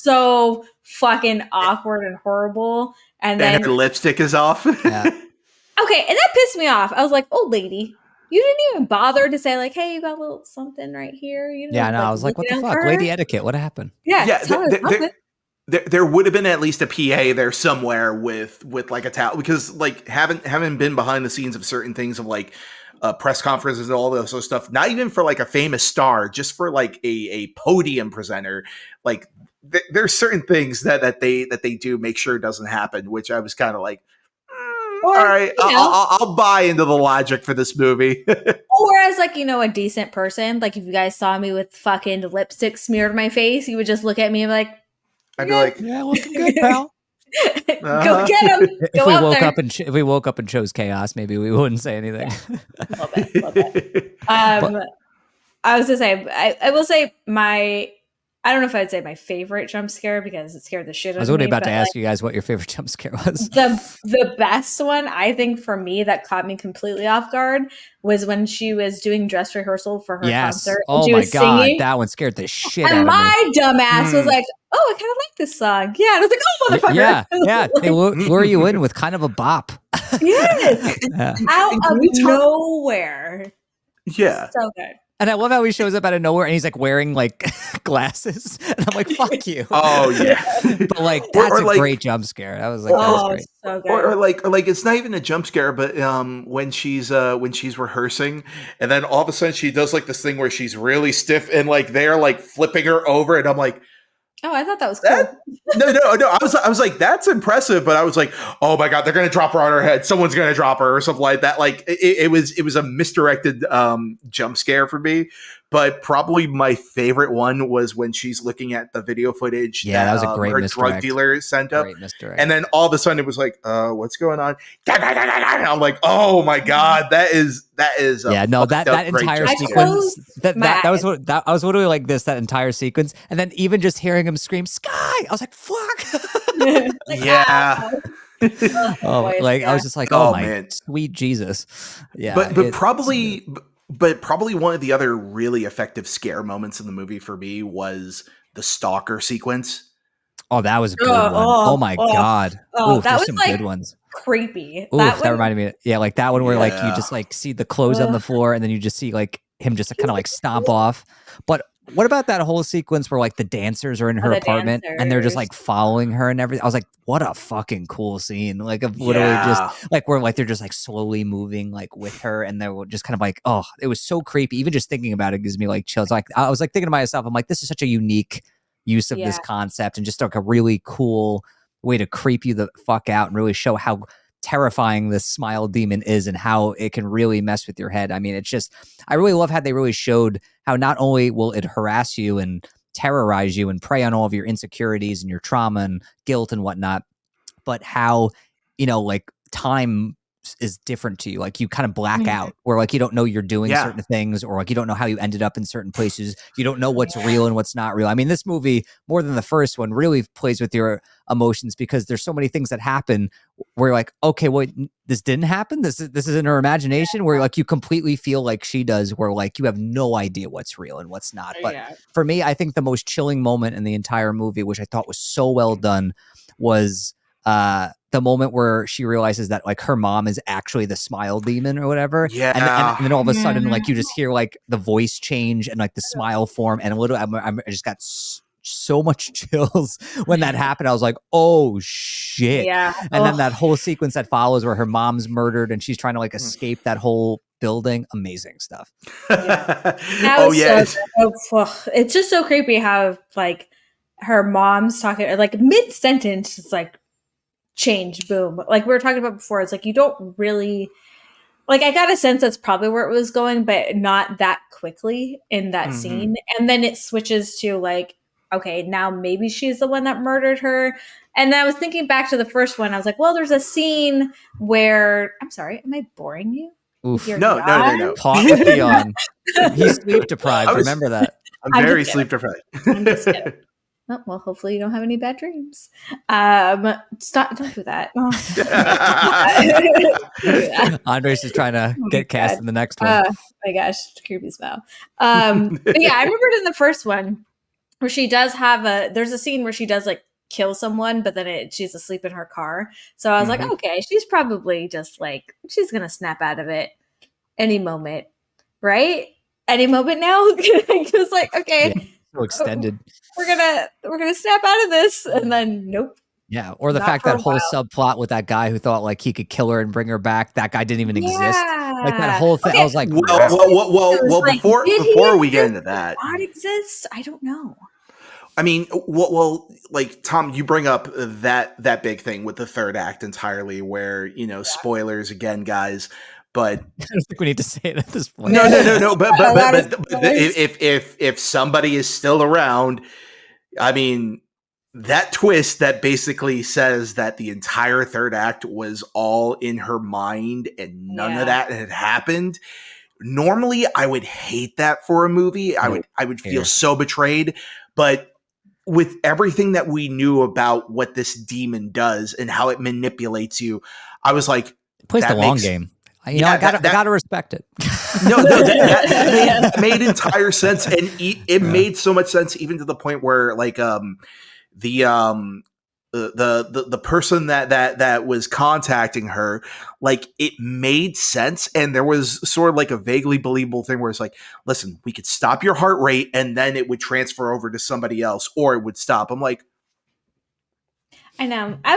so fucking awkward and horrible. And then her lipstick is off. Yeah. Okay, and that pissed me off. I was like, old lady, you didn't even bother to say like, hey, you got a little something right here. You didn't, I was like, what the fuck? Lady etiquette, what happened? Yeah, there would have been at least a PA there somewhere with like a towel, because like having been behind the scenes of certain things of like press conferences and all this sort of stuff, not even for like a famous star, just for like a podium presenter, like there's certain things that they do make sure it doesn't happen, which I was kind of like, all right, I'll buy into the logic for this movie. Or as like, a decent person, like if you guys saw me with fucking lipstick smeared on my face, you would just look at me and be like, I'd be like, yeah, looking good, pal. Go get him. If we woke up and chose chaos, maybe we wouldn't say anything. Yeah. A little bit. I was gonna say, I will say I don't know if I'd say my favorite jump scare, because it scared the shit out of me. I was already about to ask you guys what your favorite jump scare was. The best one, I think, for me, that caught me completely off guard was when she was doing dress rehearsal for her concert. Oh my god, singing. That one scared the shit out of me. And my dumbass was like, oh, I kind of like this song. Yeah, and I was like, oh, motherfucker. Yeah. They lure you in with kind of a bop. Yes. Out of nowhere. Yeah. So good. And I love how he shows up out of nowhere and he's like wearing like glasses. And I'm like, fuck you. Oh, yeah. But like, that's a great jump scare. That was like, that was great. So good. Or like it's not even a jump scare, but when she's rehearsing, and then all of a sudden she does like this thing where she's really stiff and like they're like flipping her over, and I'm like, oh, I thought that was cool. No. I was like, that's impressive, but I was like, oh my god, they're gonna drop her on her head. Someone's gonna drop her or something like that. Like it was a misdirected jump scare for me. But probably my favorite one was when she's looking at the video footage. Yeah, that was a great her misdirect. Drug dealer sent up, and then all of a sudden it was like, what's going on? And I'm like, oh my god, that is. Yeah, no, that entire sequence. That was what I was literally like this. That entire sequence, and then even just hearing him scream "Sky," I was like, "Fuck!" Yeah. I was just like, oh my man. Sweet Jesus. Yeah, but probably one of the other really effective scare moments in the movie for me was the stalker sequence. Oh, that was a good one. Oh my god. Oh, that was some like good ones. Creepy. That reminded me. Yeah, like that one where like you just like see the clothes on the floor, and then you just see like him just kind of like stomp off. But what about that whole sequence where like the dancers are in her apartment and they're just like following her and everything? I was like, what a fucking cool scene. Like of literally just like where like they're just like slowly moving like with her, and they were just kind of like, oh, it was so creepy. Even just thinking about it gives me like chills. Like I was like thinking to myself, I'm like, this is such a unique use of this concept, and just like a really cool way to creep you the fuck out and really show how terrifying this smile demon is and how it can really mess with your head. I mean, it's just, I really love how they really showed how not only will it harass you and terrorize you and prey on all of your insecurities and your trauma and guilt and whatnot, but how, like time is different to you. Like you kind of black out where like you don't know you're doing certain things, or like you don't know how you ended up in certain places. You don't know what's real and what's not real. I mean, this movie, more than the first one, really plays with your emotions, because there's so many things that happen where you're like, okay, well, this didn't happen. This is in her imagination, where like you completely feel like she does, where like you have no idea what's real and what's not. But for me, I think the most chilling moment in the entire movie, which I thought was so well done, was the moment where she realizes that like her mom is actually the smile demon or whatever. And then all of a sudden, like you just hear like the voice change and like the smile form, and I just got so much chills when that happened. I was like, oh shit. Yeah. And then that whole sequence that follows where her mom's murdered and she's trying to like escape that whole building. Amazing stuff. Yeah. That Oh was yeah. it's just so creepy how like her mom's talking like mid sentence. It's like change, boom. Like we were talking about before. It's like you don't really like. I got a sense that's probably where it was going, but not that quickly in that scene. And then it switches to like, okay, now maybe she's the one that murdered her. And I was thinking back to the first one. I was like, well, there's a scene where I'm sorry, am I boring you? Oof. No. Pause Theon. He's sleep deprived. Remember that. I'm very sleep deprived. I'm just kidding. Oh, well, hopefully you don't have any bad dreams. Stop! Don't do that. Oh. Andres is trying to get cast in the next one. Oh my gosh, creepy smell. But yeah, I remembered in the first one where she does have there's a scene where she does like kill someone, but then she's asleep in her car. So I was like, okay, she's probably just like she's gonna snap out of it any moment, right? Any moment now. Just like okay. Yeah, so extended. We're gonna snap out of this, and then nope. Yeah, or the fact that whole subplot with that guy who thought like he could kill her and bring her back, that guy didn't even exist. Like that whole thing. Okay. I was like, well, before we get into that, God exists? I don't know. I mean, well, like Tom, you bring up that big thing with the third act entirely, where spoilers again, guys. But I don't think we need to say it at this point. No. But if somebody is still around, I mean, that twist that basically says that the entire third act was all in her mind and none of that had happened. Normally, I would hate that for a movie. I would feel so betrayed. But with everything that we knew about what this demon does and how it manipulates you, I was like, it plays the long game. I gotta respect it. That made entire sense, and it made so much sense, even to the point where, like, the person that was contacting her, like, it made sense, and there was sort of like a vaguely believable thing where it's like, listen, we could stop your heart rate, and then it would transfer over to somebody else, or it would stop. I'm like, I know. I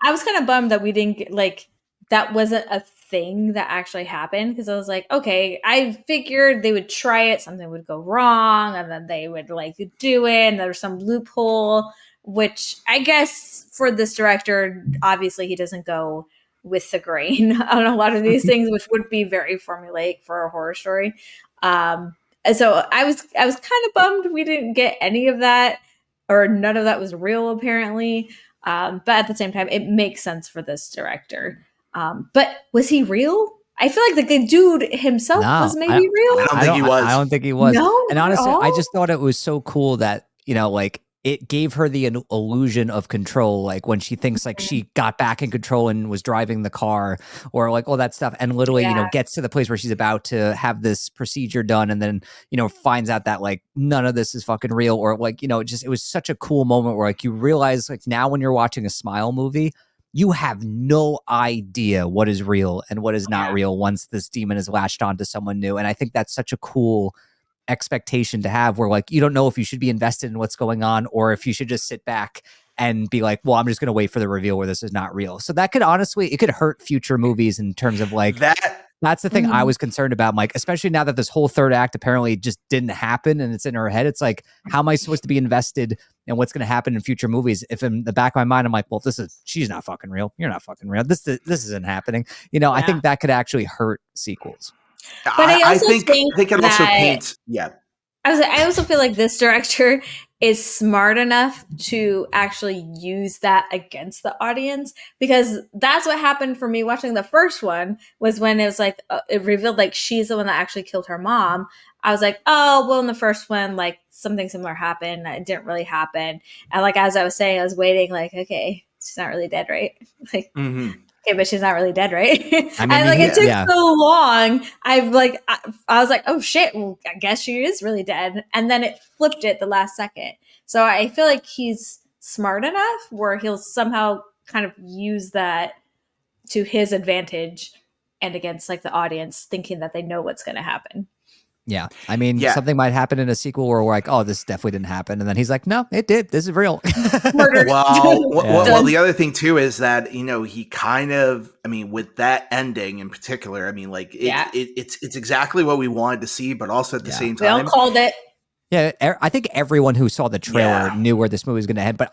was kind of bummed that we didn't get, like. That wasn't a thing that actually happened because I was like, okay, I figured they would try it, something would go wrong, and then they would like do it, and there was some loophole, which I guess for this director, obviously he doesn't go with the grain on a lot of these things, which would be very formulaic for a horror story. And so I was kind of bummed we didn't get any of that, or none of that was real apparently. But at the same time, it makes sense for this director. But was he real? I feel like the dude himself was maybe real. I don't think he was. I don't think he was. No, and honestly, I just thought it was so cool that, like it gave her the illusion of control. Like when she thinks like she got back in control and was driving the car or like all that stuff. And literally, gets to the place where she's about to have this procedure done. And then, finds out that like none of this is fucking real, or like, it was such a cool moment where like you realize like now when you're watching a Smile movie, you have no idea what is real and what is not real once this demon is latched onto someone new. And I think that's such a cool expectation to have where like you don't know if you should be invested in what's going on or if you should just sit back and be like, well, I'm just going to wait for the reveal where this is not real. So that could honestly, it could hurt future movies in terms of like that's the thing I was concerned about. Like, especially now that this whole third act apparently just didn't happen and it's in her head. It's like, how am I supposed to be invested in what's going to happen in future movies? If in the back of my mind, I'm like, well, she's not fucking real. You're not fucking real. This isn't happening. I think that could actually hurt sequels. But I think they can also paint. Yeah. I also feel like this director is smart enough to actually use that against the audience, because that's what happened for me watching the first one was when it was like it revealed like she's the one that actually killed her mom. I was like, oh, well, in the first one, like something similar happened. It didn't really happen. And like, as I was saying, I was waiting like, okay, she's not really dead, right? Like, okay, but she's not really dead, right? I mean, and like it took so long. I was like, oh shit, well, I guess she is really dead. And then it flipped it the last second. So I feel like he's smart enough where he'll somehow kind of use that to his advantage and against like the audience thinking that they know what's going to happen. Yeah. I mean, Yeah. something might happen in a sequel where we're like, oh, this definitely didn't happen. And then he's like, no, it did. This is real. Murdered. Well, the other thing too is that, he kind of, with that ending in particular, like it's exactly what we wanted to see, but also at the same We all time, called it. Yeah, I think everyone who saw the trailer knew where this movie was going to head. But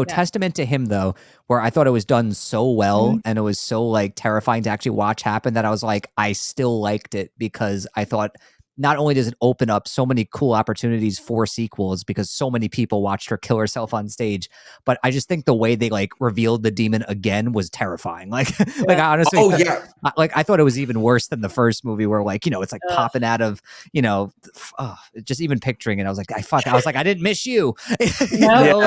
testament to him though, where I thought it was done so well and it was so like terrifying to actually watch happen that I was like, I still liked it because I thought not only does it open up so many cool opportunities for sequels because so many people watched her kill herself on stage, but I just think the way they like revealed the demon again was terrifying. Like, like I honestly, I thought it was even worse than the first movie where like it's like popping out of just even picturing it, I was like, I was like, I didn't miss you. But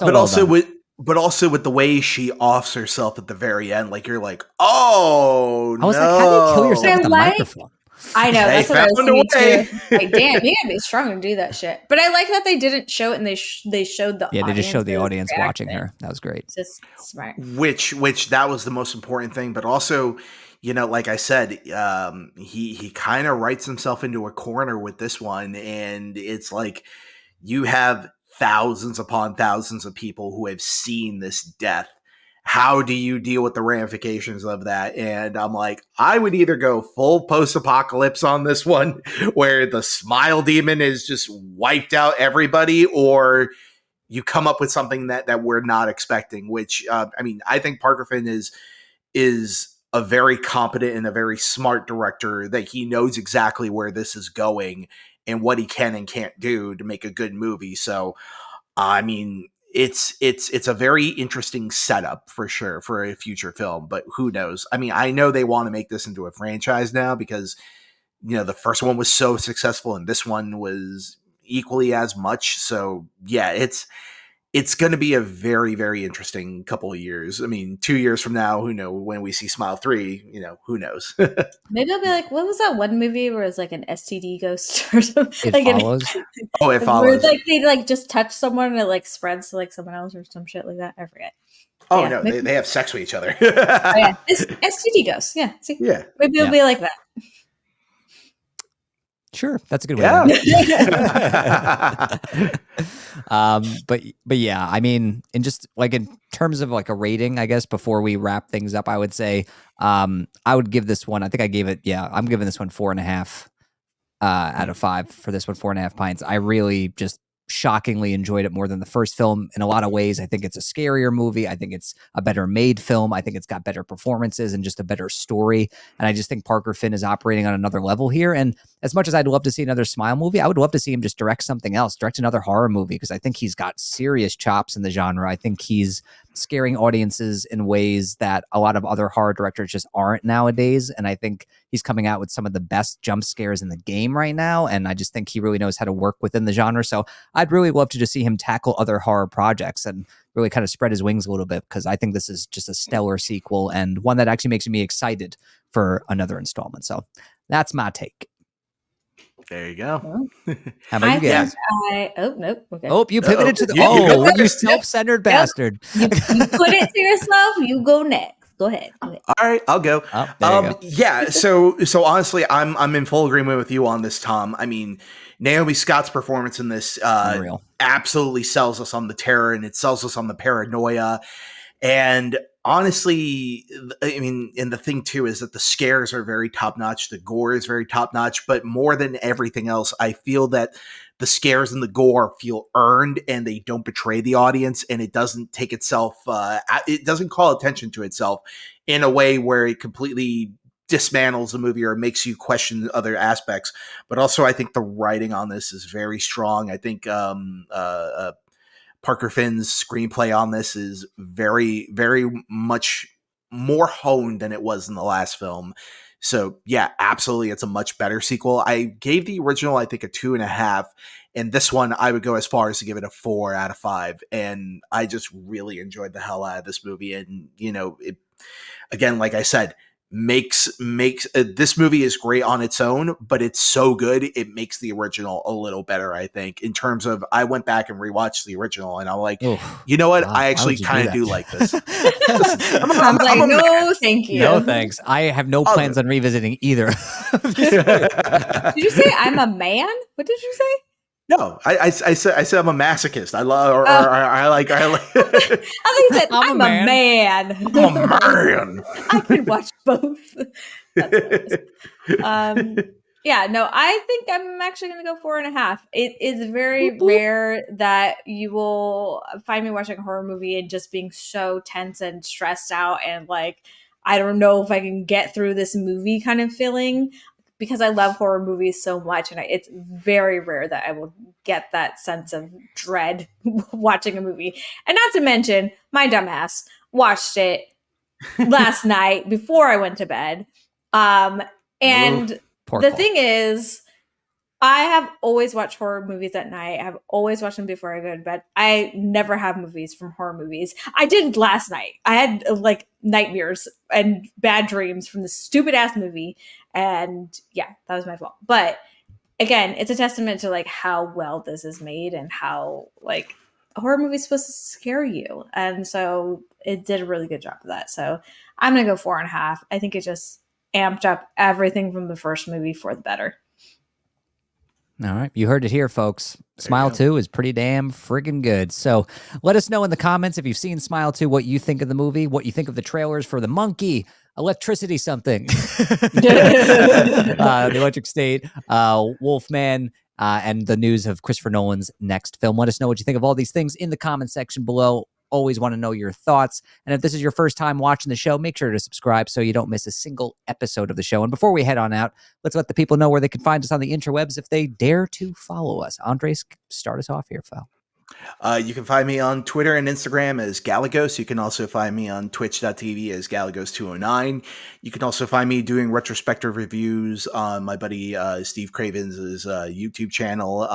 also with the way she offs herself at the very end, like you're like, oh, I was like, how do you kill yourself with a microphone? I know, that's what I was thinking too. Like, damn, you gotta be strong to do that shit. But I like that they didn't show it and they showed the audience. They just showed the audience watching her. That was great. It's just smart. Which that was the most important thing. But also, like I said, he kind of writes himself into a corner with this one, and it's like you have thousands upon thousands of people who have seen this death. How do you deal with the ramifications of that? And I'm like, I would either go full post-apocalypse on this one, where the smile demon is just wiped out everybody, or you come up with something that we're not expecting, which, I think Parker Finn is a very competent and a very smart director, that he knows exactly where this is going and what he can and can't do to make a good movie. So, it's a very interesting setup for sure for a future film, but who knows? I know they want to make this into a franchise now because, the first one was so successful and this one was equally as much. So yeah, it's going to be a very, very interesting couple of years. 2 years from now, who knows, when we see Smile 3, who knows? Maybe I'll be like, what was that one movie where it was like an STD ghost or something? It follows. It follows. Where, like they like just touch someone and it like spreads to like someone else or some shit like that. I forget. Oh no, they have sex with each other. It's STD ghosts. Yeah. See? Yeah. Maybe it'll be like that. Sure, that's a good way. But yeah, in just like in terms of like a rating, I guess before we wrap things up, I would say I would give this one. I think I gave it. Yeah, I'm giving this one 4.5 out of 5 for this one. 4.5 pints. I really just shockingly enjoyed it more than the first film in a lot of ways. I think it's a scarier movie. I think it's a better made film. I think it's got better performances and just a better story. And I just think Parker Finn is operating on another level here. And as much as I'd love to see another Smile movie, I would love to see him just direct something else, direct another horror movie, because I think he's got serious chops in the genre. I think he's scaring audiences in ways that a lot of other horror directors just aren't nowadays. And I think he's coming out with some of the best jump scares in the game right now. And I just think he really knows how to work within the genre. So I'd really love to just see him tackle other horror projects and really kind of spread his wings a little bit, because I think this is just a stellar sequel and one that actually makes me excited for another installment. So that's my take. There you go. How about you guys? Nope. Okay. Oh, you pivoted to the. You self-centered bastard. You put it to yourself. You go next. Go ahead. All right, I'll go. Go. Yeah. So honestly, I'm in full agreement with you on this, Tom. Naomi Scott's performance in this absolutely sells us on the terror, and it sells us on the paranoia. And honestly, and the thing too is that the scares are very top notch. The gore is very top notch, but more than everything else, I feel that the scares and the gore feel earned, and they don't betray the audience, and it doesn't take itself, it doesn't call attention to itself in a way where it completely dismantles the movie or makes you question other aspects. But also, I think the writing on this is very strong. I think Parker Finn's screenplay on this is very, very much more honed than it was in the last film. So yeah, absolutely. It's a much better sequel. I gave the original, I think, a 2.5. And this one, I would go as far as to give it a 4 out of 5. And I just really enjoyed the hell out of this movie. And, again, like I said, makes this movie is great on its own, but it's so good it makes the original a little better. I think in terms of I went back and rewatched the original, and I'm like, you know what, I actually kind of do like this. I'm like, no, thank you. No thanks. I have no plans on revisiting either. Did you say I'm a man? What did you say? No, I said I'm a masochist. I love, or I like. I thought you said I'm a man. I'm a man. I could watch both. Yeah, no, I think I'm actually going to go 4.5. It is very rare that you will find me watching a horror movie and just being so tense and stressed out and like, I don't know if I can get through this movie kind of feeling. Because I love horror movies so much, and it's very rare that I will get that sense of dread watching a movie. And not to mention, my dumbass watched it last night before I went to bed. And the thing is, I have always watched horror movies at night. I've always watched them before I go to bed. I never have movies from horror movies. I did last night. I had like nightmares and bad dreams from the stupid ass movie. And yeah, that was my fault. But again, it's a testament to like how well this is made and how like a horror movie is supposed to scare you. And so it did a really good job of that. So I'm going to go 4.5. I think it just amped up everything from the first movie for the better. All right. You heard it here, folks. Smile 2 is pretty damn friggin' good. So let us know in the comments if you've seen Smile 2, what you think of the movie, what you think of the trailers for The Monkey, Electricity something, The Electric State, Wolfman, and the news of Christopher Nolan's next film. Let us know what you think of all these things in the comment section below. Always want to know your thoughts. And if this is your first time watching the show, make sure to subscribe so you don't miss a single episode of the show. And before we head on out, let's let the people know where they can find us on the interwebs if they dare to follow us. Andres, start us off here, Phil. You can find me on Twitter and Instagram as Galagos. You can also find me on twitch.tv as Galagos209. You can also find me doing retrospective reviews on my buddy Steve Craven's YouTube channel,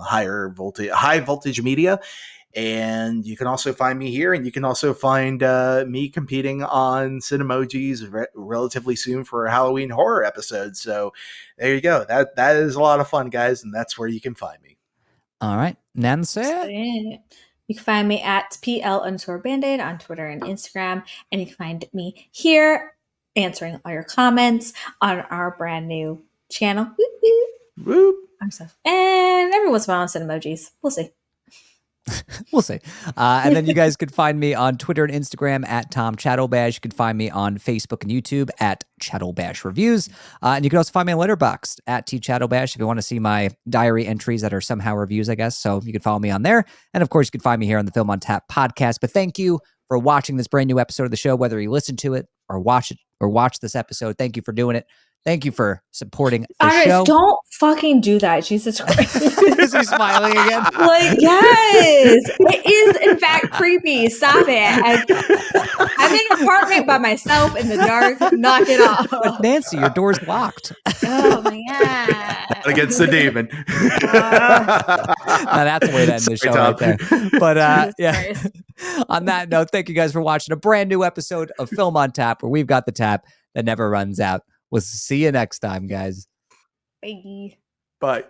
High Voltage Media. And you can also find me here, and you can also find me competing on Cinemojis relatively soon for a Halloween horror episode. So there you go. That is a lot of fun, guys, and that's where you can find me. All right, Nancy. You can find me at PL_Bandaid on Twitter and Instagram, and you can find me here answering all your comments on our brand new channel. Whoop. And every once in a while on Cinemojis. We'll see. We'll see. And then you guys could find me on Twitter and Instagram at Tom Chattelbash. You can find me on Facebook and YouTube at Chattelbash Reviews. And you can also find me on Letterboxd at T Chattelbash if you want to see my diary entries that are somehow reviews, I guess. So you can follow me on there. And of course, you can find me here on the Film on Tap podcast. But thank you for watching this brand new episode of the show, whether you listen to it or watch this episode. Thank you for doing it. Thank you for supporting the show. Don't fucking do that. Jesus Christ. Is he smiling again? Like, yes. It is, in fact, creepy. Stop it. I'm in an apartment by myself in the dark. Knock it off. But Nancy, your door's locked. Oh, my God. Against the demon. Now that's the way to end the show right there. But yeah. Christ. On that note, thank you guys for watching a brand new episode of Film on Tap, where we've got the tap that never runs out. We'll see you next time, guys. Bye. Bye.